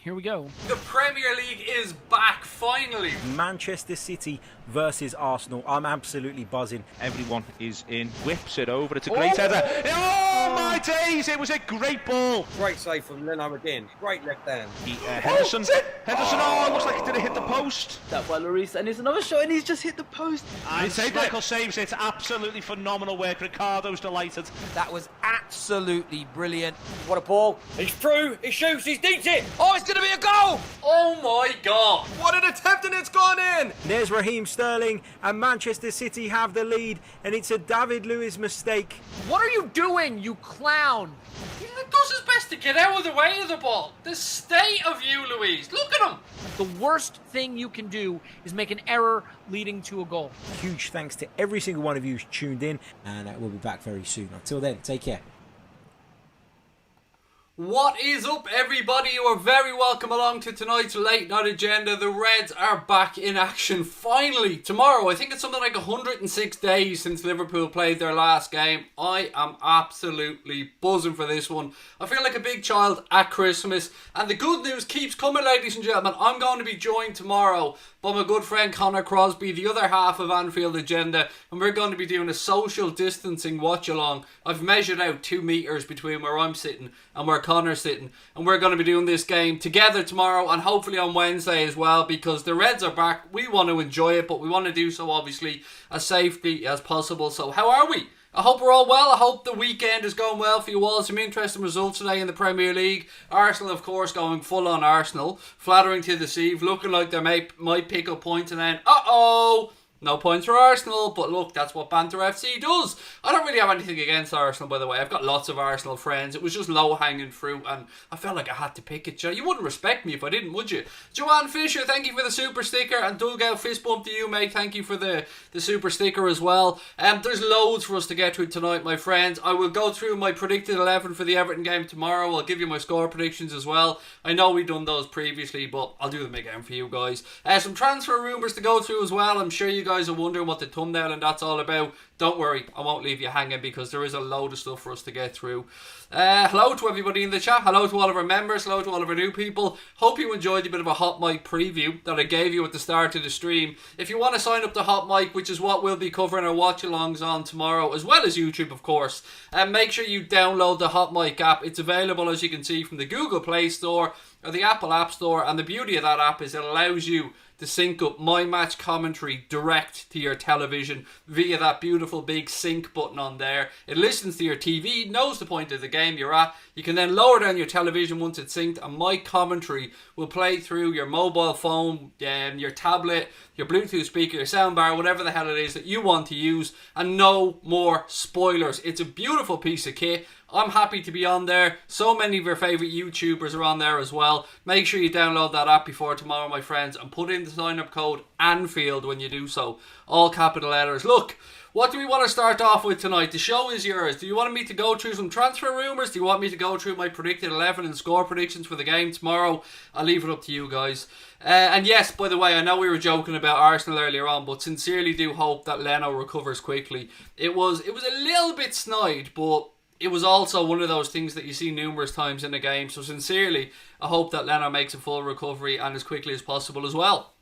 Here we go. The Premier League is back, finally. Manchester City versus Arsenal. I'm absolutely buzzing. Everyone is in. Whips it over. It's a great header. Oh my days! It was a great ball. Great save from Leno again. Great left hand. Henderson. Oh, looks like it did hit the post. That by Lloris, and it's another shot, and he's just hit the post. And Michael saves it. Absolutely phenomenal work. Ricardo's delighted. That was absolutely brilliant. What a ball. He's through. He shoots. He digs it. Oh, it's going to be a goal! Oh my God. What an attempt, and it's gone in! There's Raheem Sterling, and Manchester City have the lead, and it's a David Luiz mistake. What are you doing, you clown? He does his best to get out of the way of the ball. The state of you, Louise. Look at him. The worst thing you can do is make an error leading to a goal. Huge thanks to every single one of you who's tuned in, and we'll be back very soon. Until then, take care. What is up, everybody? You are very welcome along to tonight's late night agenda. The Reds are back in action finally tomorrow. I think it's something like 106 days since Liverpool played their last game. I am absolutely buzzing for this one. I feel like a big child at Christmas, and the good news keeps coming, ladies and gentlemen. I'm going to be joined tomorrow by my good friend Connor Crosby, the other half of Anfield Agenda, and we're going to be doing a social distancing watch along. I've measured out 2 meters between where I'm sitting and where Connor's sitting, and we're going to be doing this game together tomorrow and hopefully on Wednesday as well, because the Reds are back. We want to enjoy it, but we want to do so obviously as safely as possible. So how are we? I hope we're all well. I hope the weekend is going well for you all. Some interesting results today in the Premier League. Arsenal, of course, going full on Arsenal. Flattering to deceive. Looking like they might pick up points, and then, no points for Arsenal, but look, that's what Banter FC does. I don't really have anything against Arsenal, by the way. I've got lots of Arsenal friends. It was just low-hanging fruit, and I felt like I had to pick it. You wouldn't respect me if I didn't, would you? Joanne Fisher, thank you for the super sticker, and Dugout fist bump to you, mate. Thank you for the super sticker as well. There's loads for us to get through tonight, my friends. I will go through my predicted 11 for the Everton game tomorrow. I'll give you my score predictions as well. I know we've done those previously, but I'll do them again for you guys. Some transfer rumours to go through as well. I'm sure you guys are wondering what the thumbnail and that's all about. Don't worry, I won't leave you hanging because there is a load of stuff for us to get through. Hello to everybody in the chat. Hello to all of our members. Hello to all of our new people. Hope you enjoyed a bit of a Hot Mic preview that I gave you at the start of the stream. If you want to sign up to Hot Mic, which is what we'll be covering our watch-alongs on tomorrow, as well as YouTube, of course, make sure you download the Hot Mic app. It's available, as you can see, from the Google Play Store or the Apple App Store, and the beauty of that app is it allows you to sync up my match commentary direct to your television via that beautiful big sync button on there. It listens to your TV, knows the point of the game you're at. You can then lower down your television once it's synced, and my commentary will play through your mobile phone, your tablet, your Bluetooth speaker, your soundbar, whatever the hell it is that you want to use, and no more spoilers. It's a beautiful piece of kit. I'm happy to be on there. So many of your favourite YouTubers are on there as well. Make sure you download that app before tomorrow, my friends, and put in the sign-up code Anfield when you do so. All capital letters. Look, what do we want to start off with tonight? The show is yours. Do you want me to go through some transfer rumours? Do you want me to go through my predicted 11 and score predictions for the game tomorrow? I'll leave it up to you guys. And yes, by the way, I know we were joking about Arsenal earlier on, but sincerely do hope that Leno recovers quickly. It was a little bit snide, but it was also one of those things that you see numerous times in a game. So sincerely, I hope that Leno makes a full recovery and as quickly as possible as well.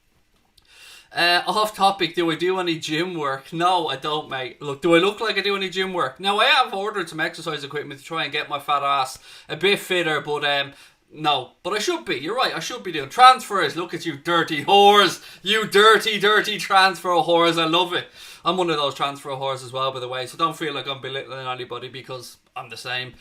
Off topic, do I do any gym work? No, I don't, mate. Look, do I look like I do any gym work? Now, I have ordered some exercise equipment to try and get my fat ass a bit fitter, but no, but I should be. You're right, I should be doing transfers. Look at you dirty whores. You dirty, dirty transfer whores. I love it. I'm one of those transfer whores as well, by the way, so don't feel like I'm belittling anybody because I'm the same.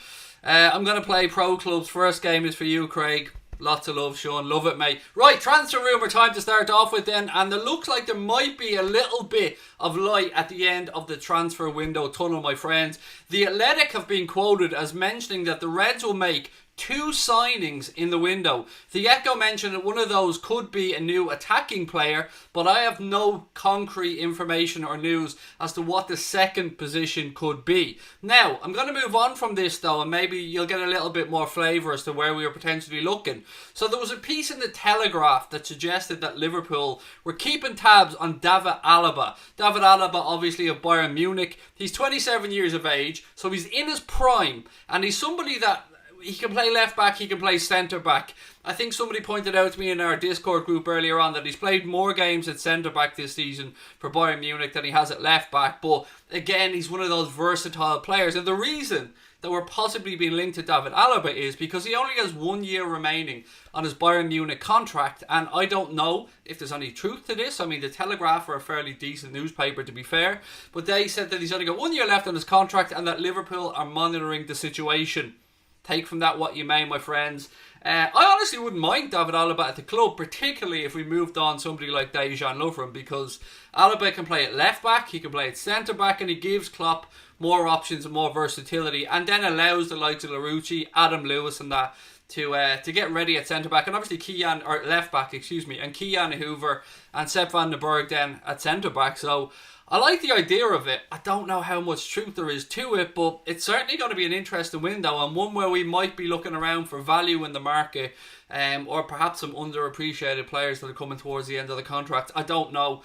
I'm going to play Pro Clubs. First game is for you, Craig. Lots of love, Sean. Love it, mate. Right, transfer rumour time to start off with then. And it looks like there might be a little bit of light at the end of the transfer window tunnel, my friends. The Athletic have been quoted as mentioning that the Reds will make 2 signings in the window. The Echo mentioned that one of those could be a new attacking player, but I have no concrete information or news as to what the second position could be. Now, I'm going to move on from this though, and maybe you'll get a little bit more flavour as to where we were potentially looking. So there was a piece in the Telegraph that suggested that Liverpool were keeping tabs on David Alaba. David Alaba, obviously of Bayern Munich. He's 27 years of age, so he's in his prime, and he's somebody that he can play left back, he can play centre back. I think somebody pointed out to me in our Discord group earlier on that he's played more games at centre back this season for Bayern Munich than he has at left back. But again, he's one of those versatile players. And the reason that we're possibly being linked to David Alaba is because he only has 1 year remaining on his Bayern Munich contract, and I don't know if there's any truth to this. I mean, the Telegraph are a fairly decent newspaper, to be fair, but they said that he's only got 1 year left on his contract and that Liverpool are monitoring the situation. Take from that what you may, my friends. I honestly wouldn't mind David Alaba at the club, particularly if we moved on somebody like Dejan Lovren, because Alaba can play at left back, he can play at centre back, and he gives Klopp more options and more versatility, and then allows the likes of Larouci, Adam Lewis and that to get ready at centre back, and obviously Kylian, or left back, excuse me, and Kylian Hoover and Sepp van den Berg then at centre back. So I like the idea of it. I don't know how much truth there is to it, but it's certainly going to be an interesting window, and one where we might be looking around for value in the market, or perhaps some underappreciated players that are coming towards the end of the contract. I don't know.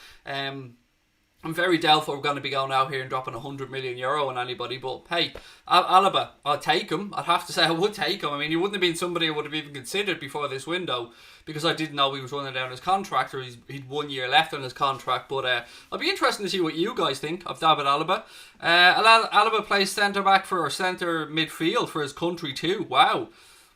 I'm very doubtful we're going to be going out here and dropping €100 million on anybody, but hey, Alaba, I'll take him. I'd have to say I would take him. I mean, he wouldn't have been somebody I would have even considered before this window, because I didn't know he was running down his contract, or he'd 1 year left on his contract. But I'll be interested to see what you guys think of David Alaba. Alaba plays centre back or centre midfield for his country too. Wow.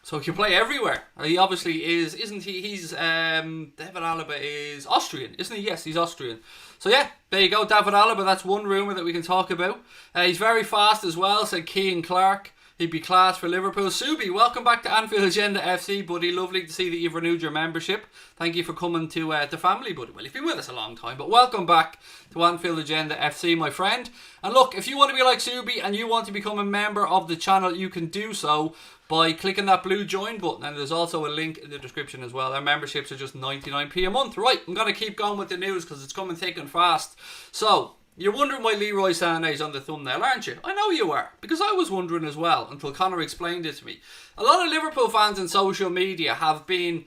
So he can play everywhere. He obviously is, isn't he? He's David Alaba is Austrian, isn't he? Yes, he's Austrian. So yeah, there you go, David Alaba. That's one rumour that we can talk about. He's very fast as well, said Keane Clark. He'd be class for Liverpool. Subi, welcome back to Anfield Agenda FC, buddy. Lovely to see that you've renewed your membership. Thank you for coming to the family, buddy. Well, you've been with us a long time, but welcome back to Anfield Agenda FC, my friend. And look, if you want to be like Subi and you want to become a member of the channel, you can do so by clicking that blue join button, and there's also a link in the description as well. Our memberships are just 99p a month. Right, I'm going to keep going with the news because it's coming thick and fast. So, you're wondering why Leroy Sane is on the thumbnail, aren't you? I know you are, because I was wondering as well until Connor explained it to me. A lot of Liverpool fans on social media have been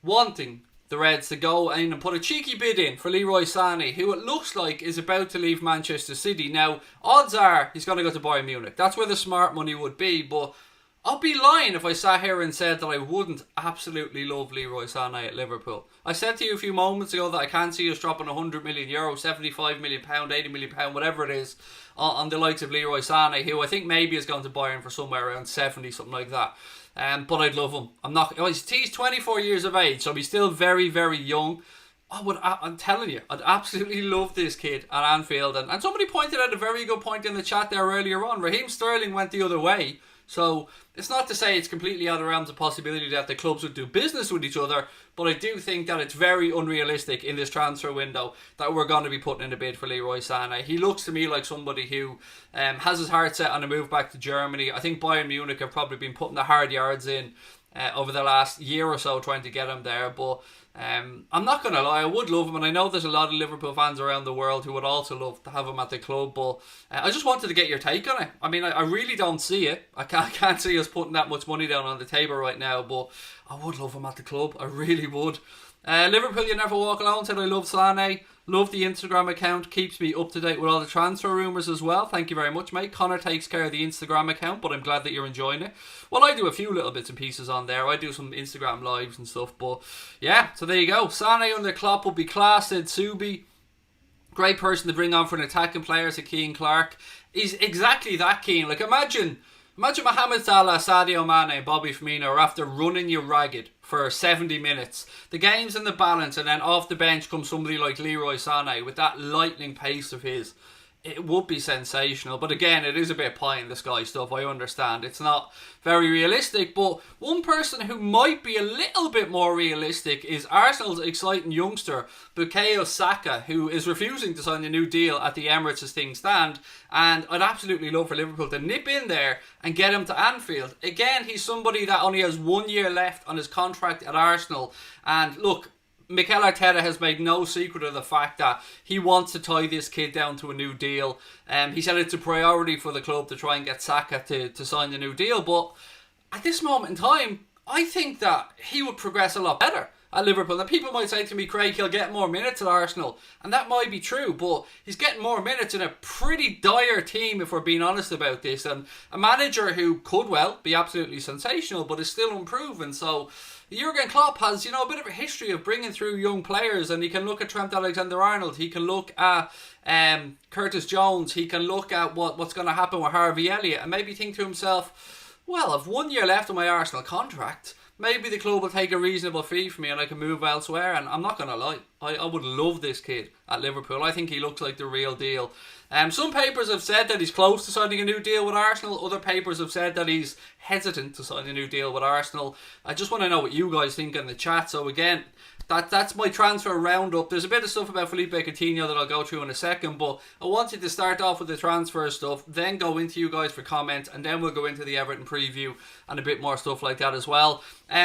wanting the Reds to go in and put a cheeky bid in for Leroy Sane, who it looks like is about to leave Manchester City. Now, odds are he's going to go to Bayern Munich. That's where the smart money would be, but I'll be lying if I sat here and said that I wouldn't absolutely love Leroy Sane at Liverpool. I said to you a few moments ago that I can't see us dropping €100 million, £75 million, £80 million, whatever it is, on the likes of Leroy Sane, who I think maybe is going to Bayern for somewhere around 70, something like that. But I'd love him. He's 24 years of age, so he's still very, very young. I'm telling you, I'd absolutely love this kid at Anfield. And somebody pointed out a very good point in the chat there earlier on. Raheem Sterling went the other way. So it's not to say it's completely out of realms of possibility that the clubs would do business with each other, but I do think that it's very unrealistic in this transfer window that we're going to be putting in a bid for Leroy Sane. He looks to me like somebody who has his heart set on a move back to Germany. I think Bayern Munich have probably been putting the hard yards in over the last year or so trying to get him there, but I'm not going to lie, I would love him, and I know there's a lot of Liverpool fans around the world who would also love to have him at the club, but I just wanted to get your take on it. I mean, I really don't see it. I can't see us putting that much money down on the table right now, but I would love him at the club. I really would. Liverpool, you never walk alone, said I love Sane. Love the Instagram account, keeps me up to date with all the transfer rumours as well. Thank you very much, mate. Connor takes care of the Instagram account, but I'm glad that you're enjoying it. Well, I do a few little bits and pieces on there. I do some Instagram lives and stuff, but yeah, so there you go. Sane under Klopp will be class, said Subi. Great person to bring on for an attacking player, said Keane Clark. He's exactly that, Keane. Like, imagine Mohamed Salah, Sadio Mane and Bobby Firmino are after running you ragged for 70 minutes. The game's in the balance, and then off the bench comes somebody like Leroy Sane with that lightning pace of his. It would be sensational, but again, it is a bit pie in the sky stuff. I understand it's not very realistic, but one person who might be a little bit more realistic is Arsenal's exciting youngster Bukayo Saka, who is refusing to sign a new deal at the Emirates as things stand, and I'd absolutely love for Liverpool to nip in there and get him to Anfield. Again, he's somebody that only has 1 year left on his contract at Arsenal, and look, Mikel Arteta has made no secret of the fact that he wants to tie this kid down to a new deal. He said it's a priority for the club to try and get Saka to sign the new deal. But at this moment in time, I think that he would progress a lot better at Liverpool. And people might say to me, Craig, he'll get more minutes at Arsenal. And that might be true, but he's getting more minutes in a pretty dire team, if we're being honest about this. And a manager who could well be absolutely sensational, but is still unproven. So Jurgen Klopp has, a bit of a history of bringing through young players, and he can look at Trent Alexander-Arnold, he can look at Curtis Jones, he can look at what's going to happen with Harvey Elliott, and maybe think to himself, well, I've 1 year left on my Arsenal contract. Maybe the club will take a reasonable fee for me and I can move elsewhere. And I'm not going to lie, I would love this kid at Liverpool. I think he looks like the real deal. Some papers have said that he's close to signing a new deal with Arsenal. Other papers have said that he's hesitant to sign a new deal with Arsenal. I just want to know what you guys think in the chat. So again, that's my transfer roundup. There's a bit of stuff about Felipe Coutinho that I'll go through in a second, but I wanted to start off with the transfer stuff, then go into you guys for comments, and then we'll go into the Everton preview and a bit more stuff like that as well.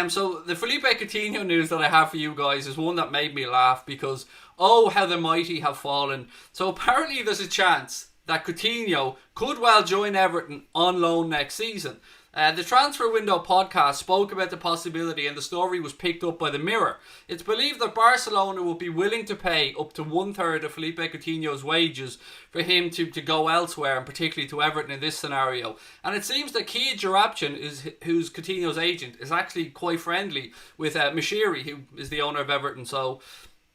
So the Felipe Coutinho news that I have for you guys is one that made me laugh because, oh, how the mighty have fallen. So apparently there's a chance that Coutinho could well join Everton on loan next season. The Transfer Window podcast spoke about the possibility, and the story was picked up by the Mirror. It's believed that Barcelona will be willing to pay up to 1/3 of Felipe Coutinho's wages for him to go elsewhere, and particularly to Everton in this scenario. And it seems that Kia Jarabchan, who's Coutinho's agent, is actually quite friendly with Mashiri, who is the owner of Everton. So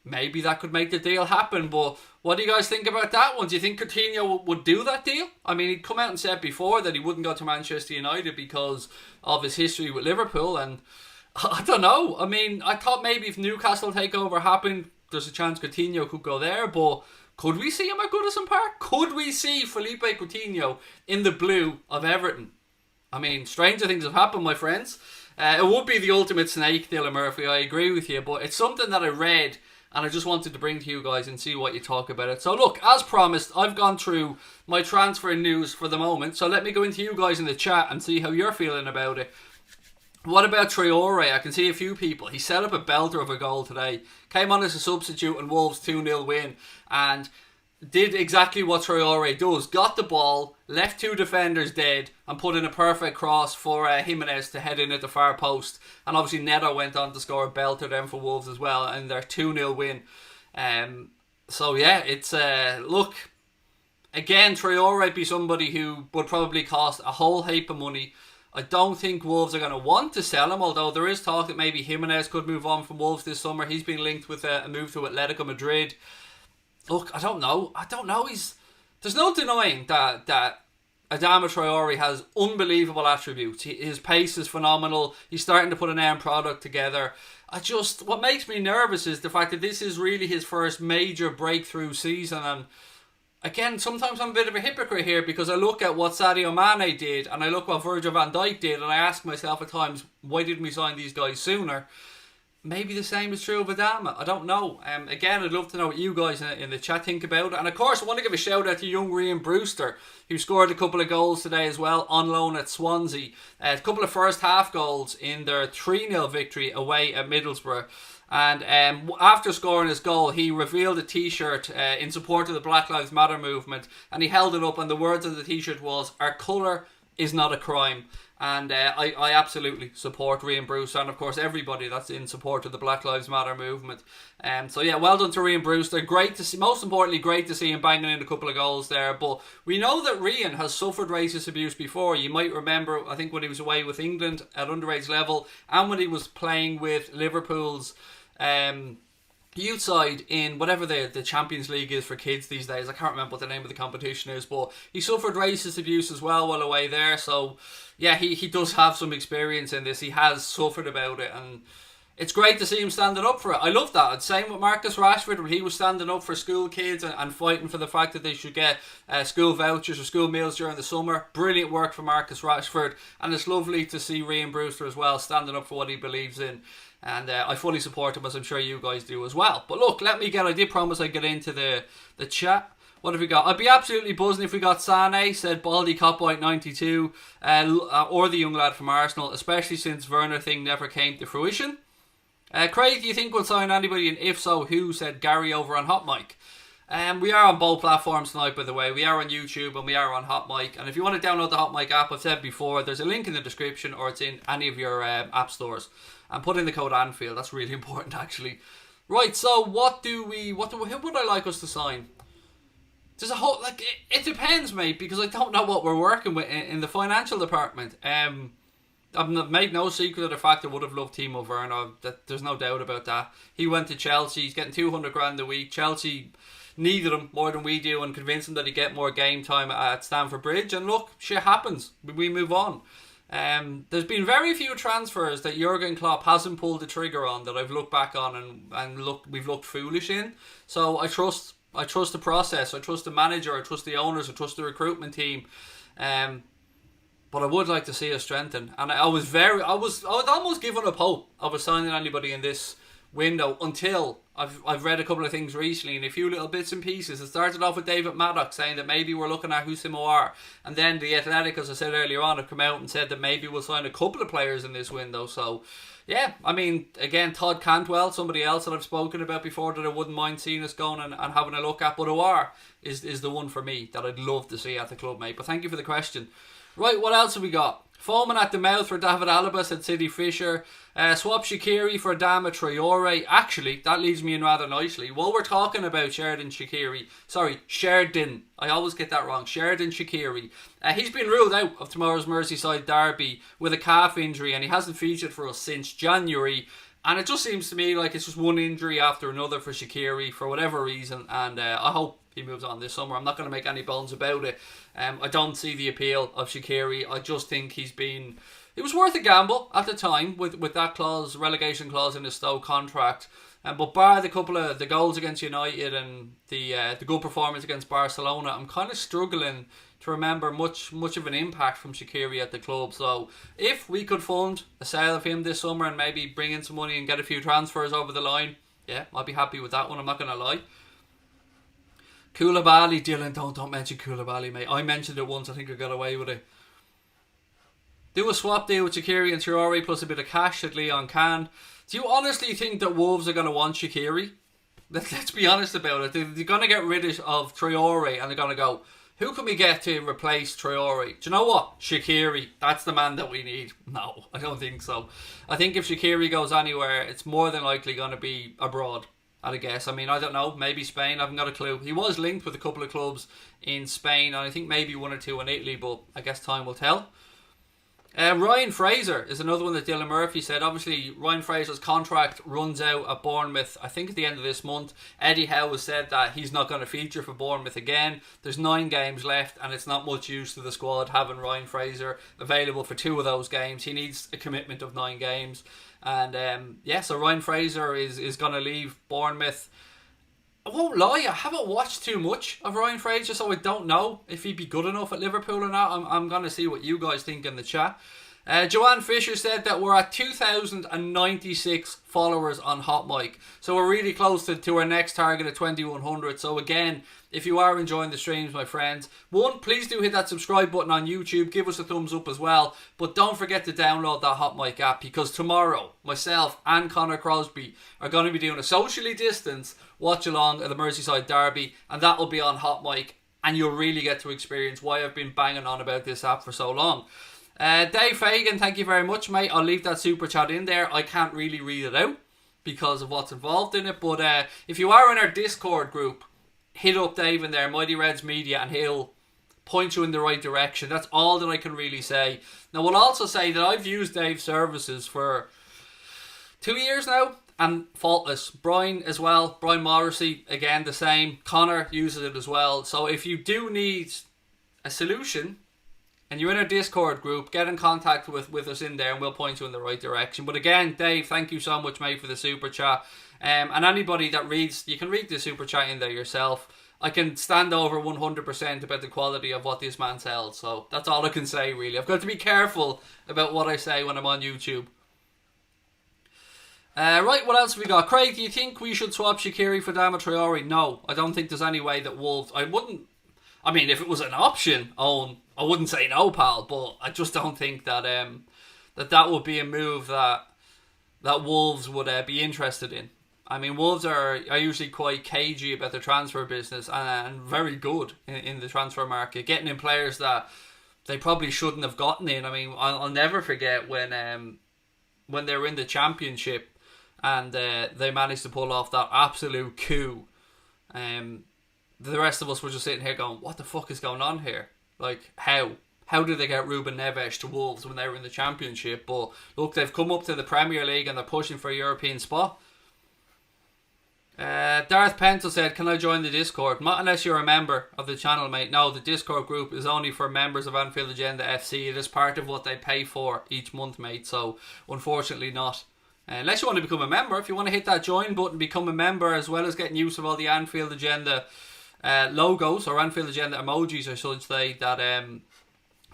maybe that could make the deal happen. But what do you guys think about that one? Do you think Coutinho would do that deal? I mean, he'd come out and said before that he wouldn't go to Manchester United because of his history with Liverpool. And I don't know. I mean, I thought maybe if Newcastle takeover happened, there's a chance Coutinho could go there. But could we see him at Goodison Park? Could we see Felipe Coutinho in the blue of Everton? I mean, stranger things have happened, my friends. It would be the ultimate snake, Dylan Murphy. I agree with you. But it's something that I read, and I just wanted to bring to you guys and see what you talk about it. So look, as promised, I've gone through my transfer news for the moment. So let me go into you guys in the chat and see how you're feeling about it. What about Traore? I can see a few people. He set up a belter of a goal today. Came on as a substitute in Wolves' 2-0 win. And did exactly what Traore does. Got the ball, left two defenders dead, and put in a perfect cross for Jimenez to head in at the far post. And obviously Neto went on to score a belter then for Wolves as well, and their 2-0 win. So yeah, it's look, again, Traore would be somebody who would probably cost a whole heap of money. I don't think Wolves are going to want to sell him, although there is talk that maybe Jimenez could move on from Wolves this summer. He's been linked with a move to Atletico Madrid. Look, I don't know. There's no denying that Adama Traore has unbelievable attributes. His pace is phenomenal. He's starting to put an end product together. What makes me nervous is the fact that this is really his first major breakthrough season. And again, sometimes I'm a bit of a hypocrite here because I look at what Sadio Mane did and I look what Virgil van Dijk did, and I ask myself at times, why didn't we sign these guys sooner? Maybe the same is true of Adama. I don't know. Again, I'd love to know what you guys in the chat think about it. And of course, I want to give a shout out to young Raheem Brewster, who scored a couple of goals today as well on loan at Swansea. A couple of first half goals in their 3-0 victory away at Middlesbrough. And after scoring his goal, he revealed a t-shirt in support of the Black Lives Matter movement. And he held it up, and the words of the t-shirt was, "Our colour is not a crime." And I absolutely support Raheem Brewster, and of course everybody that's in support of the Black Lives Matter movement. So yeah, well done to Raheem Brewster. Great to see, most importantly, great to see him banging in a couple of goals there. But we know that Raheem has suffered racist abuse before. You might remember, I think, when he was away with England at underage level, and when he was playing with Liverpool's youth side in whatever the Champions League is for kids these days. I can't remember what the name of the competition is, but he suffered racist abuse as well while away there. So yeah, he does have some experience in this. He has suffered about it, and it's great to see him standing up for it. I love that. Same with Marcus Rashford, when he was standing up for school kids and fighting for the fact that they should get school vouchers or school meals during the summer. Brilliant work for Marcus Rashford, and it's lovely to see Raheem Brewster as well standing up for what he believes in. And I fully support him, as I'm sure you guys do as well. But look, I did promise I'd get into the chat. What have we got? I'd be absolutely buzzing if we got Sane, said Baldy Coppoint 92, or the young lad from Arsenal, especially since Werner thing never came to fruition. Craig, do you think we'll sign anybody, and if so, who? Said Gary over on Hot Mic. We are on both platforms tonight, by the way. We are on YouTube and we are on Hot Mic. And if you want to download the Hot Mic app, I've said before, there's a link in the description or it's in any of your app stores. And put in the code Anfield. That's really important, actually. Right, so who would I like us to sign? There's a whole, it depends, mate, because I don't know what we're working with in the financial department. I've made no secret of the fact I would have loved Timo Werner. There's no doubt about that. He went to Chelsea. He's getting 200 grand a week. Chelsea needed him more than we do and convinced him that he'd get more game time at Stamford Bridge. And look, shit happens. We move on. There's been very few transfers that Jurgen Klopp hasn't pulled the trigger on that I've looked back on and we've looked foolish in. So I trust the process. I trust the manager. I trust the owners. I trust the recruitment team. But I would like to see us strengthen. And I was almost giving up hope of signing anybody in this window until I've read a couple of things recently and a few little bits and pieces. It started off with David Maddox saying that maybe we're looking at Houssem, and then the Athletic, as I said earlier on, have come out and said that maybe we'll sign a couple of players in this window. So yeah, I mean, again, Todd Cantwell, somebody else that I've spoken about before that I wouldn't mind seeing us going and having a look at, but Aouar is the one for me that I'd love to see at the club, mate. But thank you for the question. Right, what else have we got? Foaming at the mouth for David Alaba, said City Fisher. Swap Shaqiri for Adama Traore. Actually, that leads me in rather nicely. While we're talking about Sheridan Shaqiri, I always get that wrong. Sheridan Shaqiri. He's been ruled out of tomorrow's Merseyside derby with a calf injury, and he hasn't featured for us since January. And it just seems to me like it's just one injury after another for Shaqiri for whatever reason, and I hope he moves on this summer. I'm not going to make any bones about it. I don't see the appeal of Shaqiri. I just think it was worth a gamble at the time with that relegation clause in his Stoke contract. But bar the goals against United and the good performance against Barcelona, I'm kind of struggling to remember much of an impact from Shaqiri at the club. So if we could fund a sale of him this summer and maybe bring in some money and get a few transfers over the line, yeah, I'd be happy with that one. I'm not going to lie. Koulibaly, Dylan, don't mention Koulibaly, mate. I mentioned it once, I think I got away with it. Do a swap deal with Shaqiri and Traore plus a bit of cash that Leon can. Do you honestly think that Wolves are going to want Shaqiri? Let's be honest about it. They're going to get rid of Traore and they're going to go, who can we get to replace Traore? Do you know what? Shaqiri. That's the man that we need. No, I don't think so. I think if Shaqiri goes anywhere, it's more than likely going to be abroad. I'd guess. I mean, I don't know. Maybe Spain. I haven't got a clue. He was linked with a couple of clubs in Spain, and I think maybe one or two in Italy, but I guess time will tell. Ryan Fraser is another one that Dylan Murphy said. Obviously, Ryan Fraser's contract runs out at Bournemouth, I think at the end of this month. Eddie Howe has said that he's not going to feature for Bournemouth again. There's 9 games left, and it's not much use to the squad having Ryan Fraser available for 2 of those games. He needs a commitment of 9 games. And so Ryan Fraser is going to leave Bournemouth. I won't lie, I haven't watched too much of Ryan Fraser, so I don't know if he'd be good enough at Liverpool or not. I'm going to see what you guys think in the chat. Joanne Fisher said that we're at 2,096 followers on Hot Mic. So we're really close to our next target of 2,100. So again, if you are enjoying the streams, my friends, please do hit that subscribe button on YouTube. Give us a thumbs up as well. But don't forget to download that Hot Mic app, because tomorrow, myself and Connor Crosby are going to be doing a socially distanced watch-along at the Merseyside derby. And that will be on Hot Mic. And you'll really get to experience why I've been banging on about this app for so long. Dave Fagan, thank you very much, mate. I'll leave that super chat in there. I can't really read it out because of what's involved in it, but if you are in our Discord group, hit up Dave in there, Mighty Reds Media, and he'll point you in the right direction. That's all that I can really say. Now, I'll also say that I've used Dave's services for 2 years now, and faultless. Brian as well, Brian Morrissey, again the same. Connor uses it as well. So if you do need a solution and you're in our Discord group, get in contact with us in there and we'll point you in the right direction. But again, Dave, thank you so much, mate, for the super chat. And anybody that reads, you can read the super chat in there yourself. I can stand over 100% about the quality of what this man sells. So that's all I can say, really. I've got to be careful about what I say when I'm on YouTube. Right, what else have we got? Craig, do you think we should swap Shaqiri for Adama Traore? No, I don't think there's any way that Wolves... I mean, if it was an option, Owen, I wouldn't say no, pal, but I just don't think that that would be a move that Wolves would be interested in. I mean, Wolves are usually quite cagey about their transfer business and very good in the transfer market, getting in players that they probably shouldn't have gotten in. I mean, I'll never forget when they were in the Championship and they managed to pull off that absolute coup. The rest of us were just sitting here going, what the fuck is going on here? Like, how did they get Ruben Neves to Wolves when they were in the Championship? But look, they've come up to the Premier League and they're pushing for a European spot. Darth Pentel said, can I join the Discord? Not unless you're a member of the channel, mate. No, the Discord group is only for members of Anfield Agenda FC. It is part of what they pay for each month, mate. So unfortunately not. Unless you want to become a member, if you want to hit that join button, become a member, as well as getting use of all the Anfield Agenda logos, or Anfield Agenda emojis, I should say, that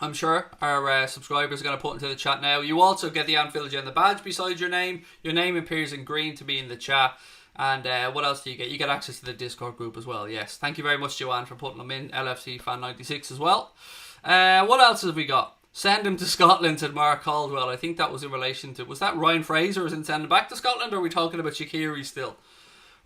I'm sure our subscribers are going to put into the chat now. You also get the Anfield Agenda badge beside your name. Your name appears in green to be in the chat. And what else do you get? You get access to the Discord group as well, yes. Thank you very much, Joanne, for putting them in. LFC Fan 96 as well. What else have we got? Send him to Scotland, said Mark Caldwell. I think that was in relation to... Was that Ryan Fraser was in sending back to Scotland, or are we talking about Shaqiri still?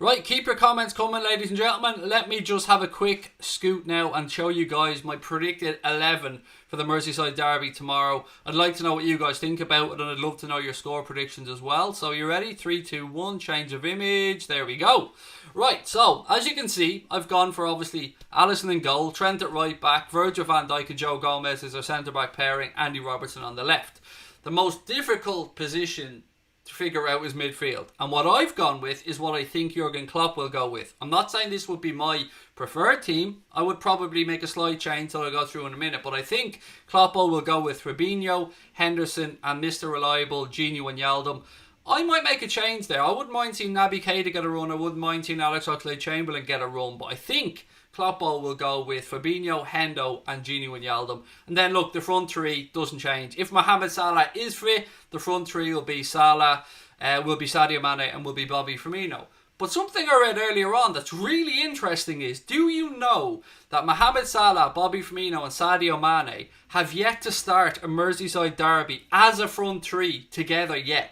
Right, keep your comments coming, ladies and gentlemen. Let me just have a quick scoot now and show you guys my predicted 11 for the Merseyside derby tomorrow. I'd like to know what you guys think about it, and I'd love to know your score predictions as well. So you ready? 3, 2, 1, change of image. There we go. Right, so as you can see, I've gone for obviously Alisson in goal, Trent at right back, Virgil van Dijk and Joe Gomez as our centre back pairing, Andy Robertson on the left. The most difficult position to figure out is midfield, and what I've gone with is what I think Jurgen Klopp will go with. I'm not saying this would be my preferred team. I would probably make a slight change that I'll go through in a minute, but I think Klopp will go with Fabinho, Henderson and Mr. Reliable Gini Wijnaldum. I might make a change there. I wouldn't mind seeing Naby Keita get a run. I wouldn't mind seeing Alex Oxlade-Chamberlain get a run, but I think Klopp will go with Fabinho, Hendo and Gini Wijnaldum. And then look, the front three doesn't change. If Mohamed Salah is fit, the front three will be Salah, will be Sadio Mane and will be Bobby Firmino. But something I read earlier on that's really interesting is, do you know that Mohamed Salah, Bobby Firmino and Sadio Mane have yet to start a Merseyside derby as a front three together yet?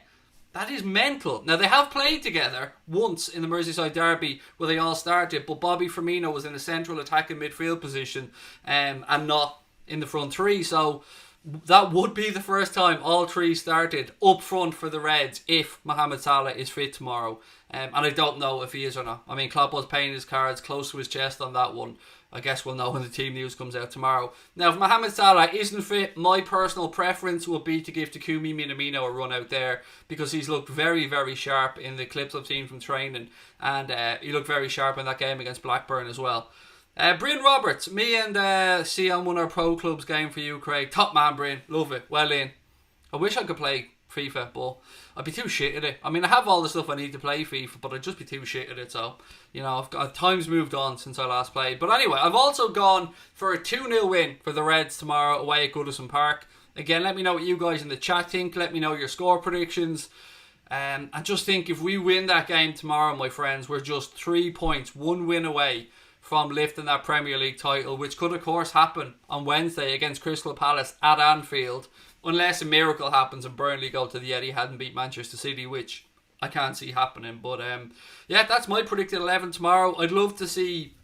That is mental. Now, they have played together once in the Merseyside derby where they all started, but Bobby Firmino was in a central attacking midfield position and not in the front three. So that would be the first time all three started up front for the Reds if Mohamed Salah is fit tomorrow. And I don't know if he is or not. I mean, Klopp was playing his cards close to his chest on that one. I guess we'll know when the team news comes out tomorrow. Now, if Mohamed Salah isn't fit, my personal preference would be to give Takumi Minamino a run out there, because he's looked very, very sharp in the clips I've seen from training, and he looked very sharp in that game against Blackburn as well. Brian Roberts, me and Sion won our pro clubs game for you, Craig. Top man, Brian. Love it. Well in. I wish I could play FIFA, but I'd be too shit at it. I mean, I have all the stuff I need to play FIFA, but I'd just be too shit at it. So, you know, time's moved on since I last played. But anyway, I've also gone for a 2-0 win for the Reds tomorrow away at Goodison Park. Again, let me know what you guys in the chat think. Let me know your score predictions. I just think if we win that game tomorrow, my friends, we're just 3 points, 1 win away from lifting that Premier League title, which could of course happen on Wednesday against Crystal Palace at Anfield, unless a miracle happens and Burnley go to the Etihad and beat Manchester City, which I can't see happening. But yeah, that's my predicted 11 tomorrow. I'd love to see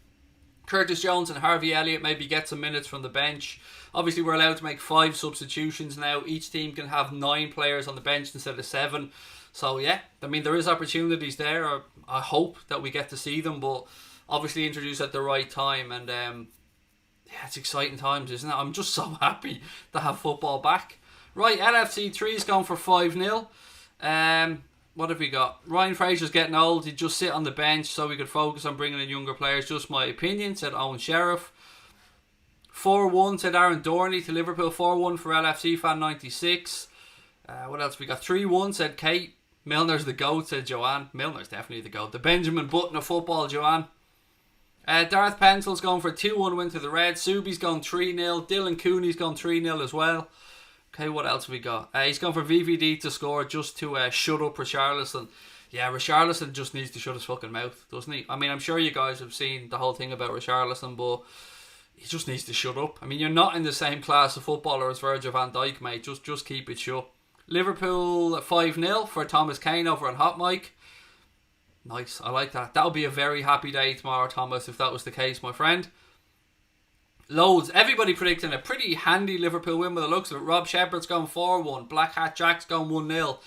Curtis Jones and Harvey Elliott maybe get some minutes from the bench. Obviously, we're allowed to make 5 substitutions now. Each team can have 9 players on the bench instead of 7. So yeah, I mean, there is opportunities there. I hope that we get to see them, but obviously introduced at the right time. And yeah, it's exciting times, isn't it? I'm just so happy to have football back. Right, LFC 3's gone for 5-0. What have we got? Ryan Fraser's getting old. He'd just sit on the bench so we could focus on bringing in younger players. Just my opinion, said Owen Sheriff. 4-1, said Aaron Dorney to Liverpool. 4-1 for LFC Fan 96. What else we got? 3-1, said Kate. Milner's the GOAT, said Joanne. Milner's definitely the GOAT. The Benjamin Button of football, Joanne. Darth Pencil's going for a 2-1 win to the Reds. Subi's gone 3-0. Dylan Cooney's gone 3-0 as well. Okay, what else have we got? He's gone for VVD to score just to shut up Richarlison. Yeah, Richarlison just needs to shut his fucking mouth, doesn't he? I mean, I'm sure you guys have seen the whole thing about Richarlison, but he just needs to shut up. I mean, you're not in the same class of footballer as Virgil van Dijk, mate. Just keep it shut. Liverpool 5-0 for Thomas Kane over on Hot Mike. Nice, I like that. That'll be a very happy day tomorrow, Thomas, if that was the case, my friend. Loads. Everybody predicting a pretty handy Liverpool win by the looks of it. Rob Shepherd's going 4-1. Black Hat Jack's going 1-0.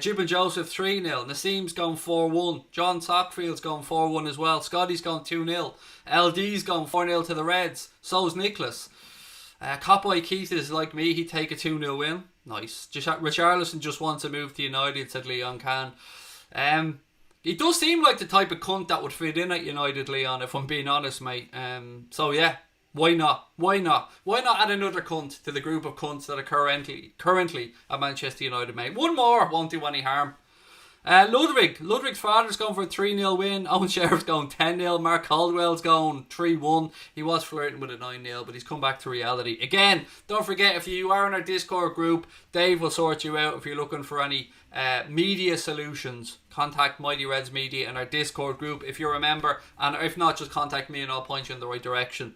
Jib and Joseph 3-0. Nassim's going 4-1. John Sockfield's going 4-1 as well. Scotty's going 2-0. LD's going 4-0 to the Reds. So's Nicholas. Copboy Keith is like me. He'd take a 2-0 win. Nice. Richarlison just wants to move to United, said Leon Can. He does seem like the type of cunt that would fit in at United, Leon, if I'm being honest, mate. So yeah, why not? Why not? Why not add another cunt to the group of cunts that are currently at Manchester United, mate? One more won't do any harm. Ludwig's father's going for a 3-0 win. Owen Sheriff's going 10-0. Mark Caldwell's going 3-1. He was flirting with a 9-0, but he's come back to reality. Again, don't forget, if you are in our Discord group, Dave will sort you out if you're looking for any media solutions. Contact Mighty Reds Media in our Discord group if you're a member, and if not, just contact me and I'll point you in the right direction.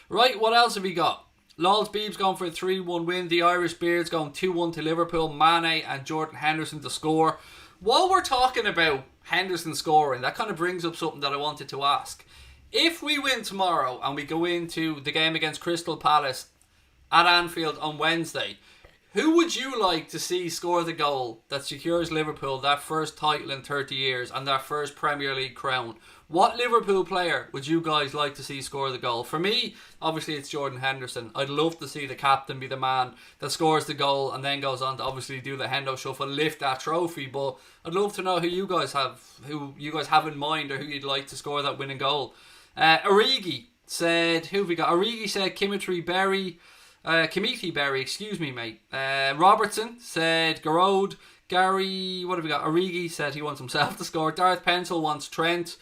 Right, what else have we got? Lols Beeb's going for a 3-1 win. The Irish Beards going 2-1 to Liverpool. Mane and Jordan Henderson to score. While we're talking about Henderson scoring, that kind of brings up something that I wanted to ask. If we win tomorrow and we go into the game against Crystal Palace at Anfield on Wednesday, who would you like to see score the goal that secures Liverpool that first title in 30 years and their first Premier League crown? What Liverpool player would you guys like to see score the goal? For me, obviously it's Jordan Henderson. I'd love to see the captain be the man that scores the goal and then goes on to obviously do the Hendo Shuffle, lift that trophy. But I'd love to know who you guys have in mind, or who you'd like to score that winning goal. Origi said, who have we got? Origi said Kimmich Berry, excuse me, mate. Robertson said Garode. Gary, what have we got? Origi said he wants himself to score. Darth Pencil wants Trent.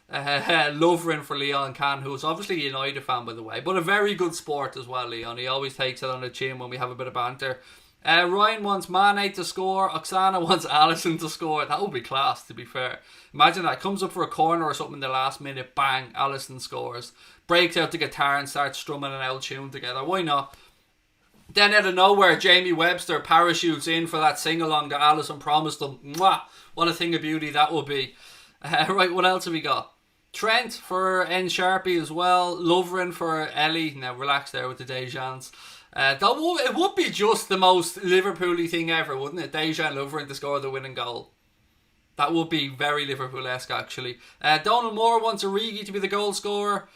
Lovering for Leon Can, who is obviously a United fan, by the way, but a very good sport as well, Leon. He always takes it on the chin when we have a bit of banter. Ryan wants Mane to score. Oksana wants Alisson to score. That would be class, to be fair. Imagine that. Comes up for a corner or something in the last minute, bang, Alisson scores. Breaks out the guitar and starts strumming an old tune together. Why not? Then out of nowhere, Jamie Webster parachutes in for that sing-along that Alisson promised him. Mwah! What a thing of beauty that would be. Right, what else have we got? Trent for N Sharpie as well. Lovren for Ellie. Now relax there with the Dejans. It would be just the most Liverpool-y thing ever, wouldn't it? Dejan Lovren to score the winning goal. That would be very Liverpool-esque, actually. Donald Moore wants Origi to be the goal scorer.